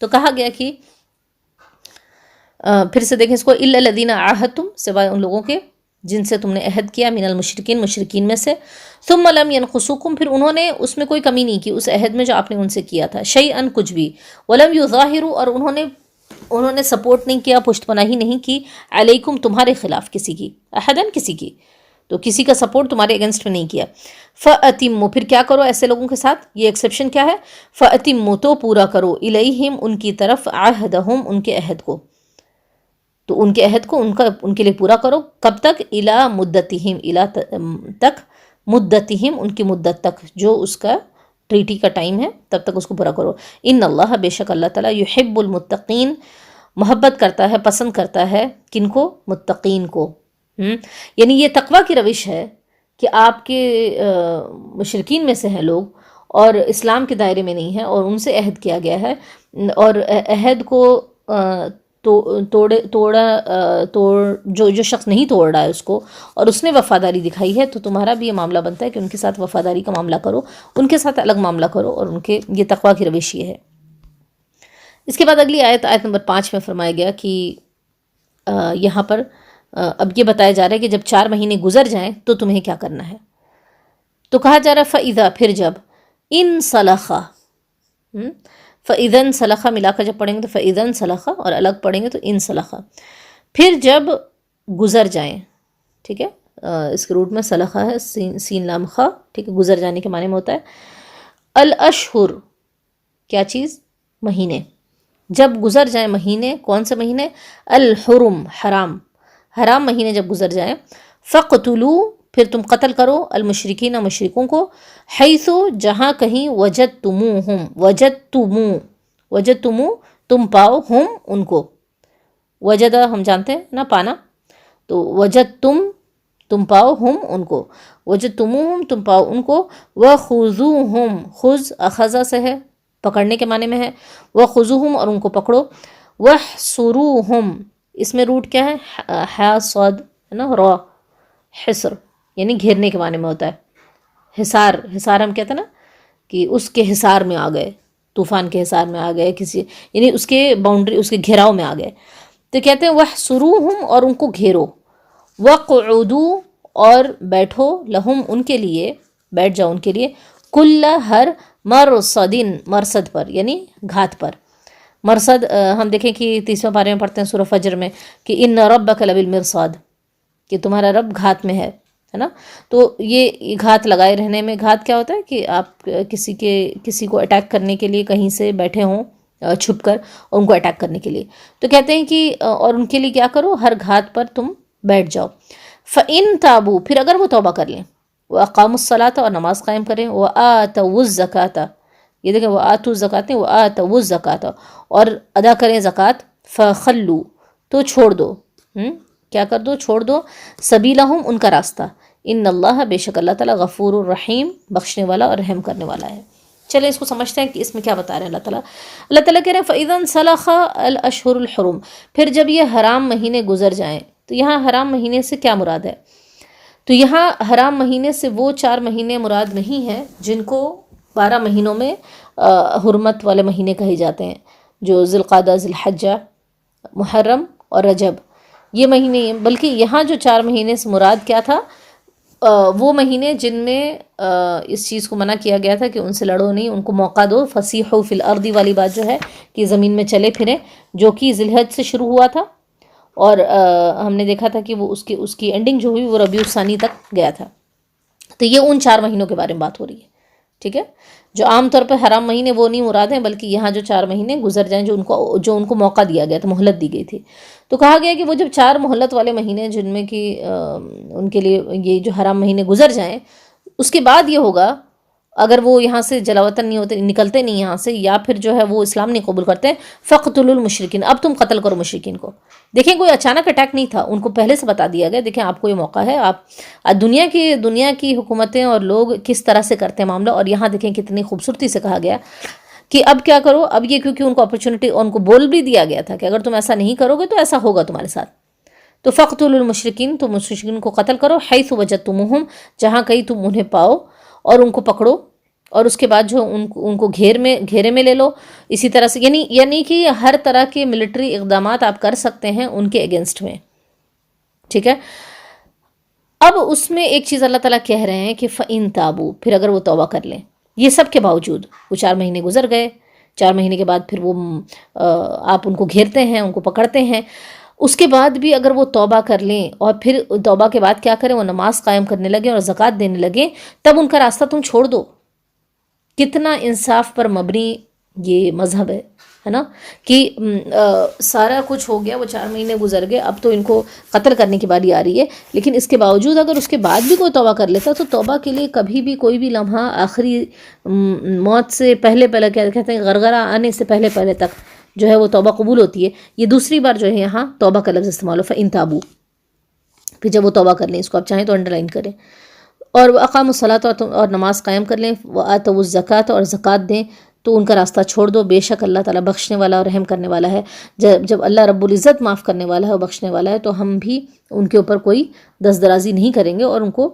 تو کہا گیا کہ پھر سے دیکھیں اس کو الا الذین عاہدتم، سوائے ان لوگوں کے جن سے تم نے عہد کیا، من المشرکین، مشرکین میں سے، ثم لم ينقصوکم، پھر انہوں نے اس میں کوئی کمی نہیں کی اس عہد میں جو آپ نے ان سے کیا تھا، شیئا کچھ بھی، ولم یظاہروا، اور انہوں نے سپورٹ نہیں کیا، پشت پناہی نہیں کی، علیکم تمہارے خلاف کسی کی، احدن کسی کی، تو کسی کا سپورٹ تمہارے اگینسٹ میں نہیں کیا. فَأَتِمُّوا، پھر کیا کرو ایسے لوگوں کے ساتھ؟ یہ ایکسیپشن کیا ہے؟ فَأَتِمُّوا، تو پورا کرو، الیہم، ان کی طرف، عہدہم، ان کے عہد کو. تو ان کے عہد کو ان کے لیے پورا کرو. کب تک؟ الی مدتہم، الی تک، مدتہم، ان کی مدت تک، جو اس کا ٹریٹی کا ٹائم ہے تب تک اس کو پورا کرو. ان اللہ، بے شک اللہ تعالیٰ، یحب المتقین، محبت کرتا ہے، پسند کرتا ہے کن کو؟ متقین کو. یعنی یہ تقویٰ کی روش ہے کہ آپ کے مشرکین میں سے ہیں لوگ اور اسلام کے دائرے میں نہیں ہیں اور ان سے عہد کیا گیا ہے اور عہد کو جو شخص نہیں توڑ رہا ہے اس کو اور اس نے وفاداری دکھائی ہے، تو تمہارا بھی یہ معاملہ بنتا ہے کہ ان کے ساتھ وفاداری کا معاملہ کرو، ان کے ساتھ الگ معاملہ کرو، اور ان کے یہ تقویٰ کی روش یہ ہے. اس کے بعد اگلی آیت نمبر 5 میں فرمایا گیا کہ یہاں پر اب یہ بتایا جا رہا ہے کہ جب 4 مہینے گزر جائیں تو تمہیں کیا کرنا ہے. تو کہا جا رہا ہے فَإِذَا، پھر جب، ان سلخا، فَإِذَن سلخا ملا کر جب پڑھیں گے تو فَإِذَن سلخا، اور الگ پڑھیں گے تو ان سلخا، پھر جب گزر جائیں. ٹھیک ہے، اس کے روٹ میں سلخا ہے، سین لام خا، ٹھیک ہے، گزر جانے کے معنی میں ہوتا ہے. الاشہر، کیا چیز؟ مہینے. جب گزر جائیں مہینے، کون سے مہینے؟ الحرم، حرام مہینے جب گزر جائیں. فَقْتُلُوا، پھر تم قتل کرو، المشرکین، مشرکوں کو، حیثو، جہاں کہیں، وجدتموہم، وجدتمو، تم پاؤ، ہم، ان کو. وجدہ ہم جانتے ہیں نا، پانا، تو وجدتم، تم پاؤ، ہم، ان کو، وجدتموہم، تم پاؤ ان کو، وخذوہم، خذ اخذہ سے ہے، پکڑنے کے معنی میں ہے، وخذوہم، اور ان کو پکڑو، وحصروہم، اس میں روٹ کیا ہے؟ حا صاد ہے نا، را، حصر، یعنی گھیرنے کے معنی میں ہوتا ہے. حصار ہم کہتے ہیں نا کہ اس کے حصار میں آ گئے، طوفان کے حصار میں آ گئے، کسی یعنی اس کے باؤنڈری، اس کے گھیراؤ میں آ گئے. تو کہتے ہیں وحصروہم، اور ان کو گھیرو، وقعدوا، اور بیٹھو، لہم، ان کے لیے، بیٹھ جاؤ ان کے لیے، کل، ہر، مرصدن، مرصد پر، یعنی گھات پر. مرصد ہم دیکھیں کہ 30ویں پارے میں پڑھتے ہیں سورہ فجر میں کہ ان ربک لبالمرصاد، کہ تمہارا رب گھات میں ہے نا. تو یہ گھات لگائے رہنے میں، گھات کیا ہوتا ہے کہ آپ کسی کو اٹیک کرنے کے لیے کہیں سے بیٹھے ہوں چھپ کر اور ان کو اٹیک کرنے کے لیے. تو کہتے ہیں کہ اور ان کے لیے کیا کرو, ہر گھات پر تم بیٹھ جاؤ. فَإِن تابو, پھر اگر وہ توبہ کر لیں, وَأَقَامُوا الصَّلَاةَ, اور نماز قائم کریں, وَآتَوُا الزَّكَاةَ, یہ دیکھیں وَآتُوا الزَّكَاةَ نہیں, وَآتَوُا الزَّكَاةَ, اور ادا کریں زکوٰۃ, فَخَلُّوا, تو چھوڑ دو, کیا کر دو, چھوڑ دو, سبیلہم, ان کا راستہ, ان اللہ, بے شک اللہ تعالیٰ, غفور الرحیم, بخشنے والا اور رحم کرنے والا ہے. چلیں اس کو سمجھتے ہیں کہ اس میں کیا بتا رہے ہیں اللہ تعالیٰ. اللہ تعالیٰ کہہ رہے ہیں فَإِذَا انْسَلَخَ الْأَشْهُرُ الْحُرُمُ, پھر جب یہ حرام مہینے گزر جائیں. تو یہاں حرام مہینے سے کیا مراد ہے؟ تو یہاں حرام مہینے سے وہ 4 مہینے مراد نہیں ہیں جن کو 12 مہینوں میں حرمت والے مہینے کہے جاتے ہیں, جو ذی القعدہ, ذی الحجہ, محرم اور رجب, یہ مہینے, بلکہ یہاں جو 4 مہینے سے مراد کیا تھا, وہ مہینے جن میں اس چیز کو منع کیا گیا تھا کہ ان سے لڑو نہیں, ان کو موقع دو. فسیحوا فی الارض والی بات جو ہے کہ زمین میں چلے پھریں, جو کہ ذی الحج سے شروع ہوا تھا, اور ہم نے دیکھا تھا کہ وہ اس کی اینڈنگ جو ہوئی وہ ربیع الثانی تک گیا تھا. تو یہ ان 4 مہینوں کے بارے میں بات ہو رہی ہے, ٹھیک ہے. جو عام طور پہ حرام مہینے وہ نہیں مراد ہیں, بلکہ یہاں جو 4 مہینے گزر جائیں جو ان کو موقع دیا گیا تھا, مہلت دی گئی تھی. تو کہا گیا کہ وہ جب 4 مہلت والے مہینے جن میں کہ ان کے لیے یہ جو حرام مہینے گزر جائیں, اس کے بعد یہ ہوگا اگر وہ یہاں سے جلاوطن نہیں ہوتے, نکلتے نہیں یہاں سے, یا پھر جو ہے وہ اسلام نہیں قبول کرتے, فَقْتُلُوا الْمُشْرِكِينَ, اب تم قتل کرو مشرکین کو. دیکھیں کوئی اچانک اٹیک نہیں تھا, ان کو پہلے سے بتا دیا گیا, دیکھیں آپ کو یہ موقع ہے, آپ دنیا کی حکومتیں اور لوگ کس طرح سے کرتے ہیں معاملہ, اور یہاں دیکھیں کتنی خوبصورتی سے کہا گیا کہ اب کیا کرو. اب یہ کیونکہ ان کو اپرچونٹی, ان کو بول بھی دیا گیا تھا کہ اگر تم ایسا نہیں کرو گے تو ایسا ہوگا تمہارے ساتھ. تو فَقْتُلُوا الْمُشْرِكِينَ, تو مشرکین کو قتل کرو, حَيْثُ وَجَدْتُمُوهُمْ, جہاں کہیں تم انہیں پاؤ, اور ان کو پکڑو, اور اس کے بعد جو ان کو گھیرے میں لے لو. اسی طرح سے یعنی کہ ہر طرح کے ملٹری اقدامات آپ کر سکتے ہیں ان کے اگینسٹ میں, ٹھیک ہے. اب اس میں ایک چیز اللہ تعالیٰ کہہ رہے ہیں کہ فَإِن تَابُوا, پھر اگر وہ توبہ کر لیں. یہ سب کے باوجود وہ 4 مہینے گزر گئے, 4 مہینے کے بعد پھر وہ آپ ان کو گھیرتے ہیں, ان کو پکڑتے ہیں. اس کے بعد بھی اگر وہ توبہ کر لیں, اور پھر توبہ کے بعد کیا کریں, وہ نماز قائم کرنے لگیں اور زکوٰۃ دینے لگیں, تب ان کا راستہ تم چھوڑ دو. کتنا انصاف پر مبنی یہ مذہب ہے نا, کہ سارا کچھ ہو گیا, وہ 4 مہینے گزر گئے, اب تو ان کو قتل کرنے کی باری آ رہی ہے, لیکن اس کے باوجود اگر اس کے بعد بھی کوئی توبہ کر لیتا تو توبہ کے لیے کبھی بھی کوئی بھی لمحہ آخری موت سے پہلے کیا کہتے ہیں, غرغرہ آنے سے پہلے تک جو ہے وہ توبہ قبول ہوتی ہے. یہ دوسری بار جو ہے یہاں توبہ کا لفظ استعمال ہو, فَإِن تَابُوا, پھر جب وہ توبہ کر لیں, اس کو آپ چاہیں تو انڈر لائن کریں, اور اقاموا الصلاۃ, اور نماز قائم کر لیں, وآتوا الزکاۃ, اور زکوٰۃ دیں, تو ان کا راستہ چھوڑ دو, بے شک اللہ تعالیٰ بخشنے والا اور رحم کرنے والا ہے. جب اللہ رب العزت معاف کرنے والا ہے اور بخشنے والا ہے, تو ہم بھی ان کے اوپر کوئی دست درازی نہیں کریں گے اور ان کو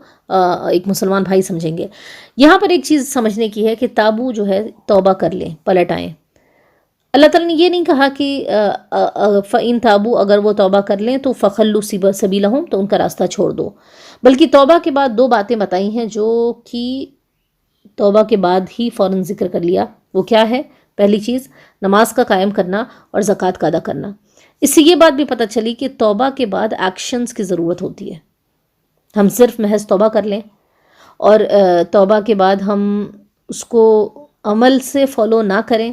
ایک مسلمان بھائی سمجھیں گے. یہاں پر ایک چیز سمجھنے کی ہے کہ تابو جو ہے توبہ کر لیں, پلٹ آئیں. اللہ تعالیٰ نے یہ نہیں کہا کہ فَإِن تَابُوا, اگر وہ توبہ کر لیں تو فَخَلُّوا سَبِيلَهُمْ, تو ان کا راستہ چھوڑ دو, بلکہ توبہ کے بعد 2 باتیں بتائی ہیں جو کہ توبہ کے بعد ہی فوراً ذکر کر لیا. وہ کیا ہے؟ پہلی چیز نماز کا قائم کرنا اور زکوٰۃ کا ادا کرنا. اس سے یہ بات بھی پتہ چلی کہ توبہ کے بعد ایکشنز کی ضرورت ہوتی ہے. ہم صرف محض توبہ کر لیں اور توبہ کے بعد ہم اس کو عمل سے فالو نہ کریں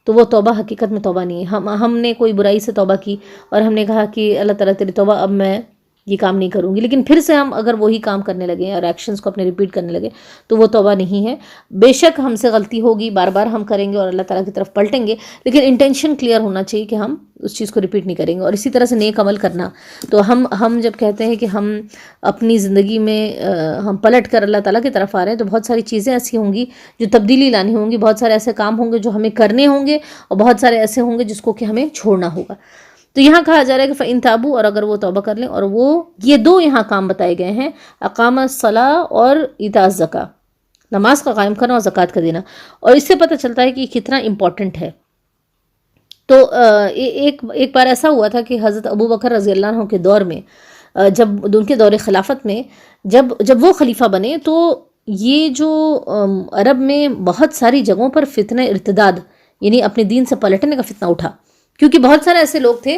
تو وہ توبہ حقیقت میں توبہ نہیں ہے. ہم نے کوئی برائی سے توبہ کی اور ہم نے کہا کہ اللہ تعالیٰ تیری توبہ, اب میں یہ کام نہیں کروں گی, لیکن پھر سے ہم اگر وہی کام کرنے لگے اور ایکشنز کو اپنے ریپیٹ کرنے لگے تو وہ توبہ نہیں ہے. بے شک ہم سے غلطی ہوگی, بار بار ہم کریں گے اور اللہ تعالیٰ کی طرف پلٹیں گے, لیکن انٹینشن کلیئر ہونا چاہیے کہ ہم اس چیز کو ریپیٹ نہیں کریں گے. اور اسی طرح سے نیک عمل کرنا, تو ہم جب کہتے ہیں کہ ہم اپنی زندگی میں ہم پلٹ کر اللہ تعالیٰ کی طرف آ رہے ہیں, تو بہت ساری چیزیں ایسی ہوں گی جو تبدیلی لانی ہوں گی, بہت سارے ایسے کام ہوں گے جو ہمیں کرنے ہوں گے, اور بہت سارے ایسے ہوں گے جس کو کہ ہمیں چھوڑنا ہوگا. تو یہاں کہا جا رہا ہے کہ فَإِن تَابُوا, اور اگر وہ توبہ کر لیں, اور وہ یہ 2 یہاں کام بتائے گئے ہیں, اقامہ الصلاۃ اور ایتاء الزکاۃ, نماز کا قائم کرنا اور زکوٰۃ کا دینا. اور اس سے پتہ چلتا ہے کہ یہ کتنا امپورٹنٹ ہے. تو ایک بار ایسا ہوا تھا کہ حضرت ابو بکر رضی اللہ عنہ کے دور میں, جب ان کے دور خلافت میں جب وہ خلیفہ بنے, تو یہ جو عرب میں بہت ساری جگہوں پر فتنہ ارتداد, یعنی اپنے دین سے پلٹنے کا فتنہ اٹھا, کیونکہ بہت سارے ایسے لوگ تھے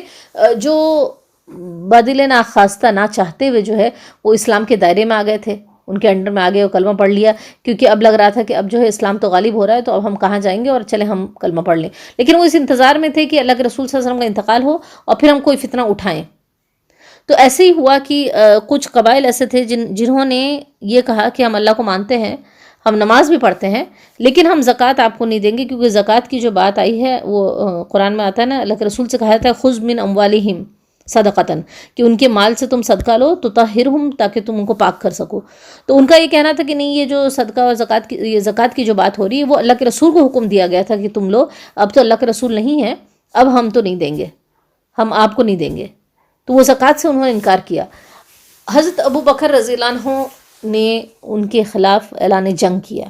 جو بدل ناخواستہ نہ چاہتے ہوئے جو ہے وہ اسلام کے دائرے میں آ گئے تھے, ان کے انڈر میں آ گئے اور کلمہ پڑھ لیا، کیونکہ اب لگ رہا تھا کہ اب جو ہے اسلام تو غالب ہو رہا ہے، تو اب ہم کہاں جائیں گے اور چلے ہم کلمہ پڑھ لیں. لیکن وہ اس انتظار میں تھے کہ اللہ کے رسول صلی اللہ علیہ وسلم کا انتقال ہو اور پھر ہم کوئی فتنہ اٹھائیں. تو ایسے ہی ہوا کہ کچھ قبائل ایسے تھے جنہوں نے یہ کہا کہ ہم اللہ کو مانتے ہیں، ہم نماز بھی پڑھتے ہیں، لیکن ہم زکوٰۃ آپ کو نہیں دیں گے، کیونکہ زکوٰۃ کی جو بات آئی ہے وہ قرآن میں آتا ہے نا، اللہ کے رسول سے کہا جاتا ہے خذ من اموالہم صدقۃً، کہ ان کے مال سے تم صدقہ لو تطہرہم، تاکہ تم ان کو پاک کر سکو. تو ان کا یہ کہنا تھا کہ نہیں، یہ جو صدقہ اور زکوٰۃ کی جو بات ہو رہی ہے وہ اللہ کے رسول کو حکم دیا گیا تھا کہ تم لو، اب تو اللہ کے رسول نہیں ہیں، اب ہم تو نہیں دیں گے، ہم آپ کو نہیں دیں گے. تو وہ زکوٰۃ سے انہوں نے انکار کیا. حضرت ابو بکر رضی اللہ عنہ نے ان کے خلاف اعلان جنگ کیا.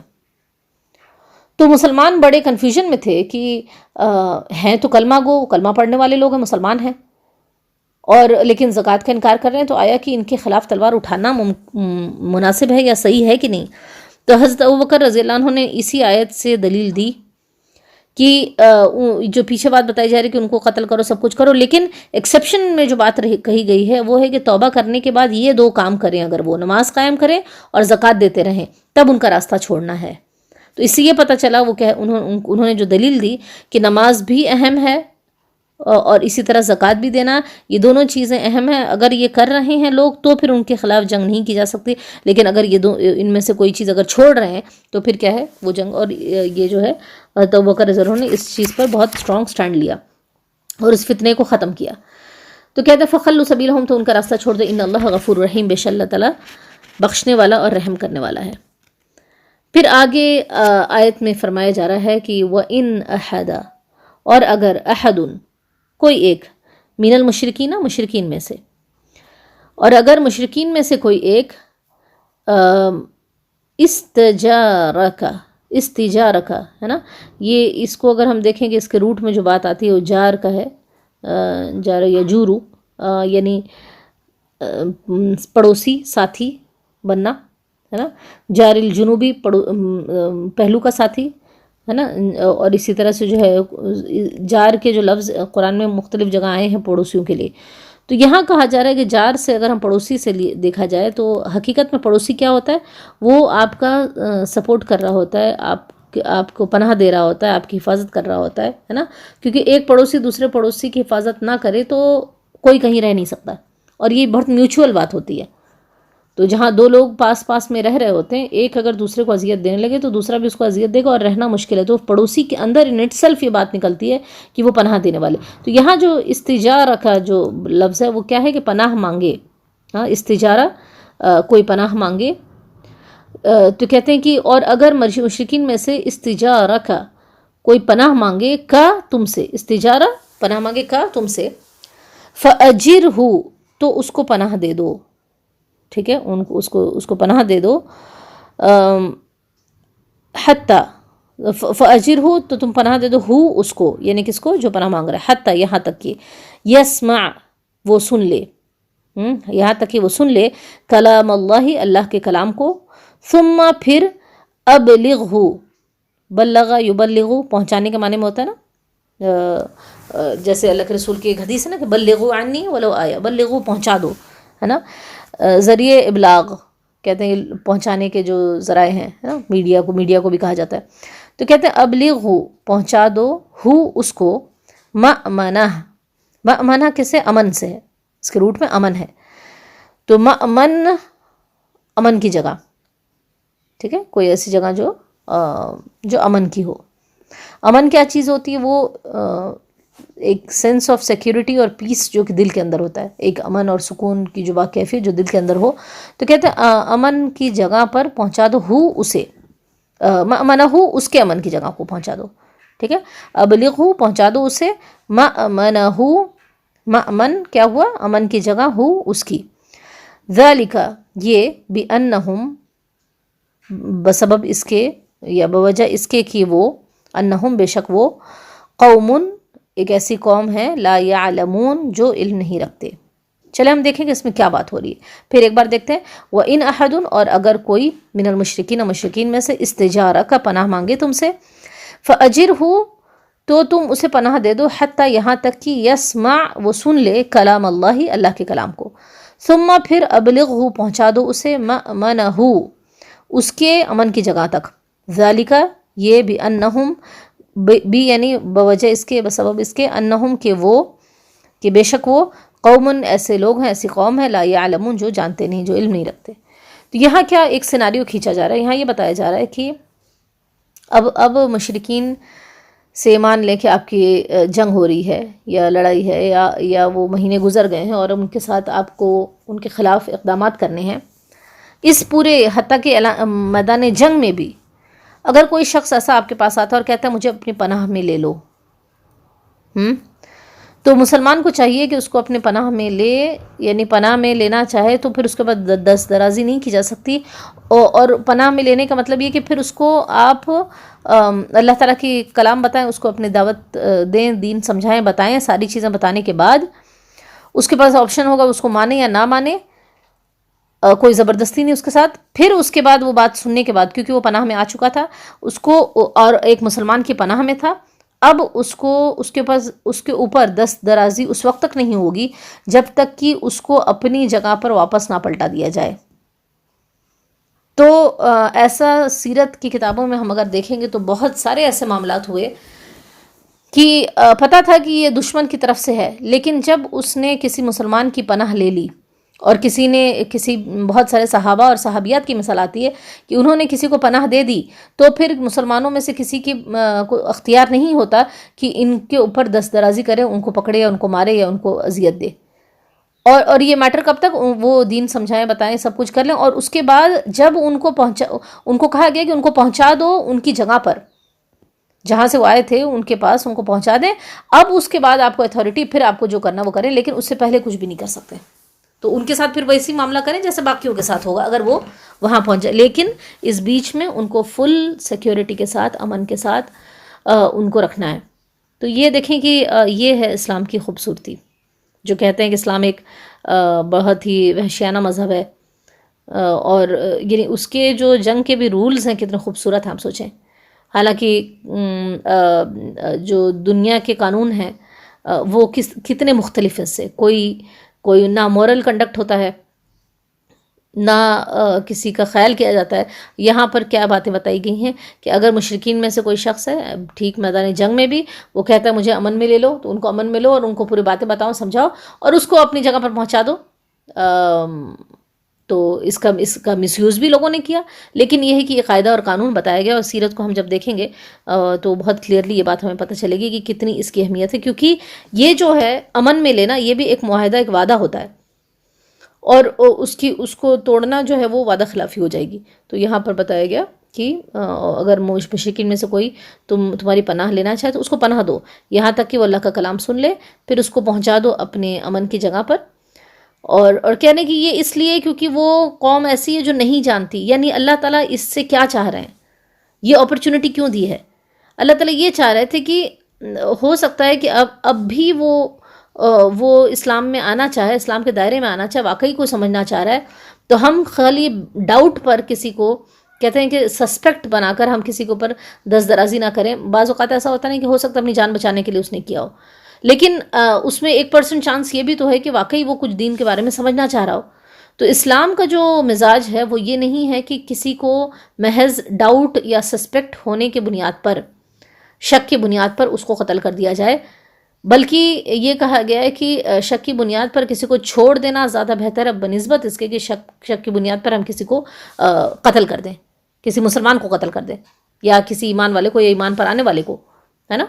تو مسلمان بڑے کنفیوژن میں تھے کہ ہیں تو کلمہ گو، کلمہ پڑھنے والے لوگ ہیں، مسلمان ہیں، اور لیکن زکوٰۃ کا انکار کر رہے ہیں. تو آیا کہ ان کے خلاف تلوار اٹھانا مناسب ہے یا صحیح ہے کہ نہیں. تو حضرت ابوبکر رضی اللہ عنہ نے اسی آیت سے دلیل دی کہ جو پیچھے بات بتائی جا رہی ہے کہ ان کو قتل کرو، سب کچھ کرو، لیکن ایکسیپشن میں جو بات کہی گئی ہے وہ ہے کہ توبہ کرنے کے بعد یہ 2 کام کریں، اگر وہ نماز قائم کریں اور زکوٰۃ دیتے رہیں، تب ان کا راستہ چھوڑنا ہے. تو اس سے یہ پتہ چلا وہ کہ انہوں نے جو دلیل دی کہ نماز بھی اہم ہے اور اسی طرح زکوٰۃ بھی دینا، یہ دونوں چیزیں اہم ہیں. اگر یہ کر رہے ہیں لوگ تو پھر ان کے خلاف جنگ نہیں کی جا سکتی، لیکن اگر ان میں سے کوئی چیز اگر چھوڑ رہے ہیں تو پھر کیا ہے وہ جنگ. اور یہ جو ہے ابوبکر رضی اللہ عنہ نے اس چیز پر بہت اسٹرانگ سٹینڈ لیا اور اس فتنے کو ختم کیا. تو کہتے ہیں فخلوا سبیلہم، تو ان کا راستہ چھوڑ دے. ان اللہ غفور رحیم، بے شک اللہ تعالیٰ بخشنے والا اور رحم کرنے والا ہے. پھر آگے آیت میں فرمایا جا رہا ہے کہ وَإِنْ أَحَدَ، اور اگر احد، کوئی ایک، من المشرکین، مشرکین میں سے، اور اگر مشرکین میں سے کوئی ایک استجارک ہے نا، یہ اس کو اگر ہم دیکھیں کہ اس کے روٹ میں جو بات آتی ہے وہ جار کا ہے، جار یا جورو، یعنی پڑوسی، ساتھی بننا ہے نا. جار الجنوبی، پہلو کا ساتھی ہے نا. اور اسی طرح سے جو ہے جار کے جو لفظ قرآن میں مختلف جگہ آئے ہیں پڑوسیوں کے لیے. تو یہاں کہا جا رہا ہے کہ جار سے اگر ہم پڑوسی سے دیکھا جائے تو حقیقت میں پڑوسی کیا ہوتا ہے، وہ آپ کا سپورٹ کر رہا ہوتا ہے، آپ کو پناہ دے رہا ہوتا ہے، آپ کی حفاظت کر رہا ہوتا ہے نا. کیونکہ ایک پڑوسی دوسرے پڑوسی کی حفاظت نہ کرے تو کوئی کہیں رہ نہیں سکتا، اور یہ بہت میوچول بات ہوتی ہے. تو جہاں 2 لوگ پاس پاس میں رہ رہے ہوتے ہیں، ایک اگر دوسرے کو اذیت دینے لگے تو دوسرا بھی اس کو اذیت دے گا اور رہنا مشکل ہے. تو پڑوسی کے اندر ان اٹ سیلف یہ بات نکلتی ہے کہ وہ پناہ دینے والے. تو یہاں جو استجارہ کا جو لفظ ہے وہ کیا ہے کہ پناہ مانگے. ہاں، استجارہ کوئی پناہ مانگے. تو کہتے ہیں کہ اور اگر مشرکین میں سے استجارہ کا کوئی پناہ مانگے کا تم سے، استجارہ پناہ مانگے کا تم سے، فَأَجِرْهُ، تو اس کو پناہ دے دو. ٹھیک ہے، اس کو پناہ دے دو. حتیٰ فَأَجِرْهُ، تو تم پناہ دے دو، ہو اس کو، یعنی کس کو، جو پناہ مانگ رہا ہے. حتیٰ، یہاں تک کہ یسمع، وہ سن لے، یہاں تک کہ وہ سن لے کلام اللہ، اللہ کے کلام کو. ثم، پھر ابلغہ، بلغ یبلغ، پہنچانے کے معنی میں ہوتا ہے نا. جیسے اللہ کے رسول کی ایک حدیث ہے نا کہ بلغوا عنی ولو آیا، بلغوا، پہنچا دو ہے نا. ذریعے ابلاغ کہتے ہیں پہنچانے کے جو ذرائع ہیں نا، میڈیا کو بھی کہا جاتا ہے. تو کہتے ہیں ابلغہ، پہنچا دو، ہو اس کو، مأمنہ، مأمنہ کسے، امن سے ہے، اس کے روٹ میں امن ہے. تو مأمن، امن کی جگہ. ٹھیک ہے، کوئی ایسی جگہ جو امن کی ہو. امن کیا چیز ہوتی ہے؟ وہ ایک سینس آف سیکیورٹی اور پیس جو کہ دل کے اندر ہوتا ہے، ایک امن اور سکون کی جو باکیفیت جو دل کے اندر ہو. تو کہتے ہیں امن کی جگہ پر پہنچا دو، ہو اسے، مأمنہ، اس کے امن کی جگہ کو پہنچا دو. ٹھیک ہے، ابلغہ، پہنچا دو اسے، مأمنہ، مأمن کیا ہوا، امن کی جگہ، ہو اس کی. ذالک، یہ، بأنہم، بسبب اس کے یا بوجہ اس کے کہ وہ، انہم، بے شک وہ، قوم، ایک ایسی قوم ہے، لا یعلمون، جو علم نہیں رکھتے. چلے ہم دیکھیں کہ اس میں کیا بات ہو رہی ہے. پھر ایک بار دیکھتے ہیں. وَإِنْ أَحَدٌ، اور اگر کوئی، من المشرکین، مشرکین میں سے، استجارہ کا پناہ مانگے تم سے، فَأَجِرْهُ، تو تم اسے پناہ دے دو، حتیٰ، یہاں تک کہ یسمع، وہ سن لے کلام اللہ، اللہ کے کلام کو. ثم پھر ابلغہ پہنچا دو اسے مأمنہ اس کے امن کی جگہ تک، ذالک یہ بانہم بھی یعنی بوجہ اس کے بسبب اس کے انہم کہ بے شک وہ قوم ایسے لوگ ہیں، ایسی قوم ہے لا یعلمون جو جانتے نہیں، جو علم نہیں رکھتے۔ تو یہاں کیا ایک سیناریو کھینچا جا رہا ہے، یہاں یہ بتایا جا رہا ہے کہ اب مشرکین سے مان لیں کہ آپ کی جنگ ہو رہی ہے یا لڑائی ہے یا وہ مہینے گزر گئے ہیں اور ان کے ساتھ آپ کو ان کے خلاف اقدامات کرنے ہیں، اس پورے حتیٰ کہ میدان جنگ میں بھی اگر کوئی شخص ایسا آپ کے پاس آتا ہے اور کہتا ہے مجھے اپنی پناہ میں لے لو، تو مسلمان کو چاہیے کہ اس کو اپنے پناہ میں لے، یعنی پناہ میں لینا چاہے تو پھر اس کے بعد دست درازی نہیں کی جا سکتی، اور پناہ میں لینے کا مطلب یہ کہ پھر اس کو آپ اللہ تعالیٰ کی کلام بتائیں، اس کو اپنی دعوت دیں، دین سمجھائیں، بتائیں، ساری چیزیں بتانے کے بعد اس کے پاس آپشن ہوگا اس کو مانے یا نہ مانے، کوئی زبردستی نہیں اس کے ساتھ۔ پھر اس کے بعد وہ بات سننے کے بعد، کیونکہ وہ پناہ میں آ چکا تھا اس کو اور ایک مسلمان کی پناہ میں تھا، اب اس کے اوپر دست درازی اس وقت تک نہیں ہوگی جب تک کہ اس کو اپنی جگہ پر واپس نہ پلٹا دیا جائے۔ تو ایسا سیرت کی کتابوں میں ہم اگر دیکھیں گے تو بہت سارے ایسے معاملات ہوئے کہ پتہ تھا کہ یہ دشمن کی طرف سے ہے، لیکن جب اس نے کسی مسلمان کی پناہ لے لی، اور کسی بہت سارے صحابہ اور صحابیات کی مثال آتی ہے کہ انہوں نے کسی کو پناہ دے دی، تو پھر مسلمانوں میں سے کسی کی کو اختیار نہیں ہوتا کہ ان کے اوپر دست درازی کرے، ان کو پکڑے یا ان کو مارے یا ان کو اذیت دے، اور یہ میٹر کب تک وہ دین سمجھائیں، بتائیں، سب کچھ کر لیں، اور اس کے بعد جب ان کو کہا گیا کہ ان کو پہنچا دو ان کی جگہ پر جہاں سے وہ آئے تھے ان کے پاس، ان کو پہنچا دیں، اب اس کے بعد آپ کو اتھارٹی، پھر آپ کو جو کرنا وہ کریں، لیکن اس سے پہلے کچھ بھی نہیں کر سکتے۔ تو ان کے ساتھ پھر ویسی معاملہ کریں جیسے باقیوں کے ساتھ ہوگا اگر وہ وہاں پہنچ جائے، لیکن اس بیچ میں ان کو فل سیکیورٹی کے ساتھ، امن کے ساتھ ان کو رکھنا ہے۔ تو یہ دیکھیں کہ یہ ہے اسلام کی خوبصورتی، جو کہتے ہیں کہ اسلام ایک بہت ہی وحشیانہ مذہب ہے، اور یعنی اس کے جو جنگ کے بھی رولز ہیں کتنے خوبصورت ہیں، آپ سوچیں۔ حالانکہ جو دنیا کے قانون ہیں وہ کتنے مختلف ہیں، اس سے کوئی نہ مورل کنڈکٹ ہوتا ہے، نہ کسی کا خیال کیا جاتا ہے۔ یہاں پر کیا باتیں بتائی گئی ہیں کہ اگر مشرکین میں سے کوئی شخص ہے ٹھیک میدان جنگ میں بھی، وہ کہتا ہے مجھے امن میں لے لو، تو ان کو امن میں لو اور ان کو پوری باتیں بتاؤ، سمجھاؤ اور اس کو اپنی جگہ پر پہنچا دو۔ تو اس کا مس یوز بھی لوگوں نے کیا، لیکن یہ ہے کہ یہ قاعدہ اور قانون بتایا گیا، اور سیرت کو ہم جب دیکھیں گے تو بہت کلیئرلی یہ بات ہمیں پتہ چلے گی کہ کتنی اس کی اہمیت ہے، کیونکہ یہ جو ہے امن میں لینا، یہ بھی ایک معاہدہ، ایک وعدہ ہوتا ہے، اور اس کو توڑنا جو ہے وہ وعدہ خلافی ہو جائے گی۔ تو یہاں پر بتایا گیا کہ اگر مشرکین میں سے کوئی تمہاری پناہ لینا چاہے تو اس کو پناہ دو، یہاں تک کہ وہ اللہ کا کلام سن لے، پھر اس کو پہنچا دو اپنے امن کی جگہ پر۔ اور کہنے کی یہ اس لیے کیونکہ وہ قوم ایسی ہے جو نہیں جانتی، یعنی اللہ تعالیٰ اس سے کیا چاہ رہے ہیں، یہ اپرچونٹی کیوں دی ہے۔ اللہ تعالیٰ یہ چاہ رہے تھے کہ ہو سکتا ہے کہ اب بھی وہ اسلام میں آنا چاہے، اسلام کے دائرے میں آنا چاہے، واقعی کو سمجھنا چاہ رہا ہے، تو ہم خالی ڈاؤٹ پر کسی کو کہتے ہیں کہ سسپیکٹ بنا کر ہم کسی کے اوپر دست درازی نہ کریں۔ بعض اوقات ایسا ہوتا نہیں کہ ہو سکتا اپنی جان بچانے کے لیے اس نے کیا ہو، لیکن اس میں 1% چانس یہ بھی تو ہے کہ واقعی وہ کچھ دین کے بارے میں سمجھنا چاہ رہا ہو۔ تو اسلام کا جو مزاج ہے وہ یہ نہیں ہے کہ کسی کو محض ڈاؤٹ یا سسپیکٹ ہونے کے بنیاد پر، شک کی بنیاد پر اس کو قتل کر دیا جائے، بلکہ یہ کہا گیا ہے کہ شک کی بنیاد پر کسی کو چھوڑ دینا زیادہ بہتر ہے بنسبت اس کے کہ شک کی بنیاد پر ہم کسی کو قتل کر دیں، کسی مسلمان کو قتل کر دیں، یا کسی ایمان والے کو یا ایمان پر آنے والے کو، ہے نا۔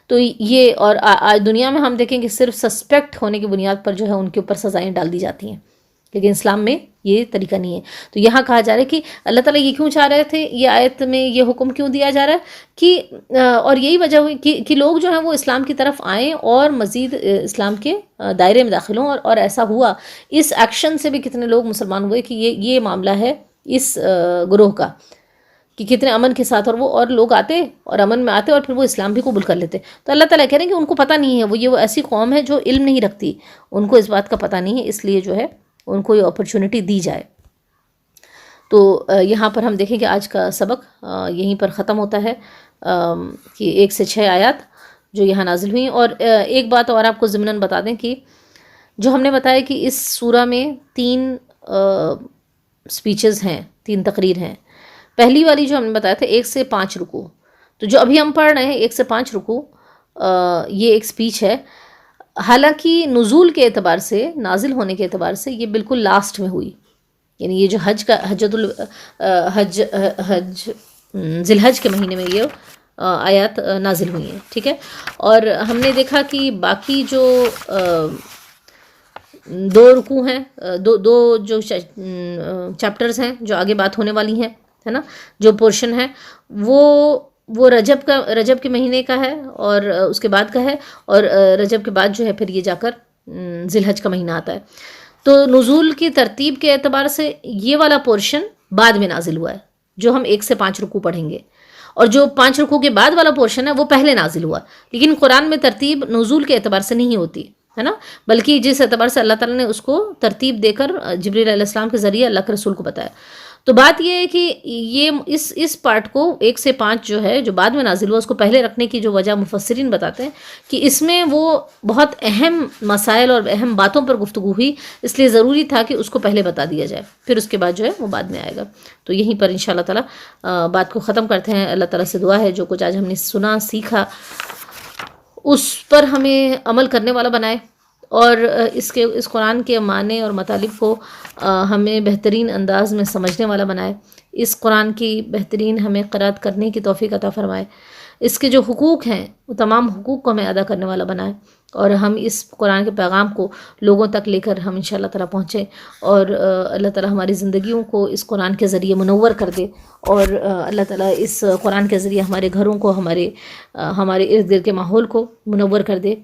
تو یہ، اور آج دنیا میں ہم دیکھیں کہ صرف سسپیکٹ ہونے کی بنیاد پر جو ہے ان کے اوپر سزائیں ڈال دی جاتی ہیں، لیکن اسلام میں یہ طریقہ نہیں ہے۔ تو یہاں کہا جا رہا ہے کہ اللہ تعالیٰ یہ کیوں چاہ رہے تھے، یہ آیت میں یہ حکم کیوں دیا جا رہا ہے کہ اور یہی وجہ ہوئی کہ لوگ جو ہیں وہ اسلام کی طرف آئیں اور مزید اسلام کے دائرے میں داخل ہوں، اور ایسا ہوا۔ اس ایکشن سے بھی کتنے لوگ مسلمان ہوئے کہ یہ معاملہ ہے اس گروہ کا، کہ کتنے امن کے ساتھ اور لوگ آتے اور امن میں آتے اور پھر وہ اسلام بھی قبول کر لیتے۔ تو اللہ تعالیٰ کہہ رہے ہیں کہ ان کو پتہ نہیں ہے، وہ ایسی قوم ہے جو علم نہیں رکھتی، ان کو اس بات کا پتہ نہیں ہے، اس لیے جو ہے ان کو یہ اپرچونٹی دی جائے۔ تو یہاں پر ہم دیکھیں کہ آج کا سبق یہیں پر ختم ہوتا ہے، کہ 1 سے 6 آیات جو یہاں نازل ہوئیں۔ اور ایک بات اور آپ کو ضمناً بتا دیں کہ جو ہم نے بتایا کہ اس سورہ میں 3 سپیچز ہیں، 3 تقریر ہیں. پہلی والی جو ہم نے بتایا تھا 1 سے 5 رکوع، تو جو ابھی ہم پڑھ رہے ہیں 1 سے 5 رکوع، یہ ایک سپیچ ہے. حالانکہ نزول کے اعتبار سے، نازل ہونے کے اعتبار سے یہ بالکل لاسٹ میں ہوئی، یعنی یہ جو ذی الحج کے مہینے میں یہ آیات نازل ہوئی ہیں. ٹھیک ہے. اور ہم نے دیکھا کہ باقی جو 2 رکوع ہیں، دو جو چیپٹرز ہیں جو آگے بات ہونے والی ہیں، ہے نا، جو پورشن ہے وہ رجب کے مہینے کا ہے اور اس کے بعد کا ہے، اور رجب کے بعد جو ہے پھر یہ جا کر ذی الحج کا مہینہ آتا ہے. تو نزول کی ترتیب کے اعتبار سے یہ والا پورشن بعد میں نازل ہوا ہے، جو ہم 1 سے 5 رکوع پڑھیں گے، اور جو 5 رکوع کے بعد والا پورشن ہے وہ پہلے نازل ہوا. لیکن قرآن میں ترتیب نزول کے اعتبار سے نہیں ہوتی ہے نا، بلکہ جس اعتبار سے اللہ تعالیٰ نے اس کو ترتیب دے کر جبریل علیہ السلام کے ذریعے اللہ کے رسول کو بتایا. تو بات یہ ہے کہ یہ اس پارٹ کو 1 سے 5 جو ہے جو بعد میں نازل ہوا اس کو پہلے رکھنے کی جو وجہ مفسرین بتاتے ہیں کہ اس میں وہ بہت اہم مسائل اور اہم باتوں پر گفتگو ہوئی، اس لیے ضروری تھا کہ اس کو پہلے بتا دیا جائے، پھر اس کے بعد جو ہے وہ بعد میں آئے گا. تو یہیں پر انشاءاللہ تعالیٰ بات کو ختم کرتے ہیں. اللہ تعالیٰ سے دعا ہے جو کچھ آج ہم نے سنا سیکھا اس پر ہمیں عمل کرنے والا بنائے، اور اس قرآن کے معنی اور مطالب کو ہمیں بہترین انداز میں سمجھنے والا بنائے. اس قرآن کی بہترین ہمیں قرأت کرنے کی توفیق عطا فرمائے. اس کے جو حقوق ہیں وہ تمام حقوق کو ہمیں ادا کرنے والا بنائے، اور ہم اس قرآن کے پیغام کو لوگوں تک لے کر ہم انشاءاللہ تعالیٰ پہنچیں، اور اللہ تعالیٰ ہماری زندگیوں کو اس قرآن کے ذریعے منور کر دے، اور اللہ تعالیٰ اس قرآن کے ذریعے ہمارے گھروں کو، ہمارے ارد گرد کے ماحول کو منور کر دے.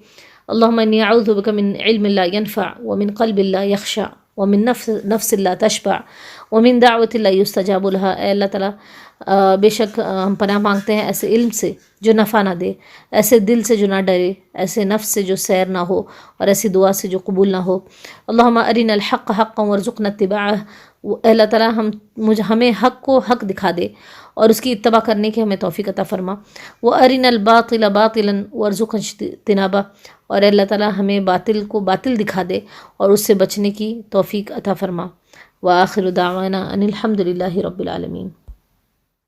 اللہم انی اعوذ بک من علم لا ينفع ومن قلب لا يخشع ومن نفس لا تشبع ومن دعوت لا يستجاب لها. اے اللہ تعالیٰ بے شک ہم پناہ مانگتے ہیں ایسے علم سے جو نفع نہ دے، ایسے دل سے جو نہ ڈرے، ایسے نفس سے جو سیر نہ ہو، اور ایسی دعا سے جو قبول نہ ہو. اللہم ارنا الحق حقا وارزقنا اتباعہ. اے اللہ تعالیٰ ہمیں حق کو حق دکھا دے اور اس کی اتباع کرنے کی ہمیں توفیق عطا فرما. وارنا الباطل باطلا وارزقنا اجتنابہ. اور اے اللہ تعالیٰ ہمیں باطل کو باطل دکھا دے اور اس سے بچنے کی توفیق عطا فرما. وآخر دعوانا ان الحمد للہ رب العالمین.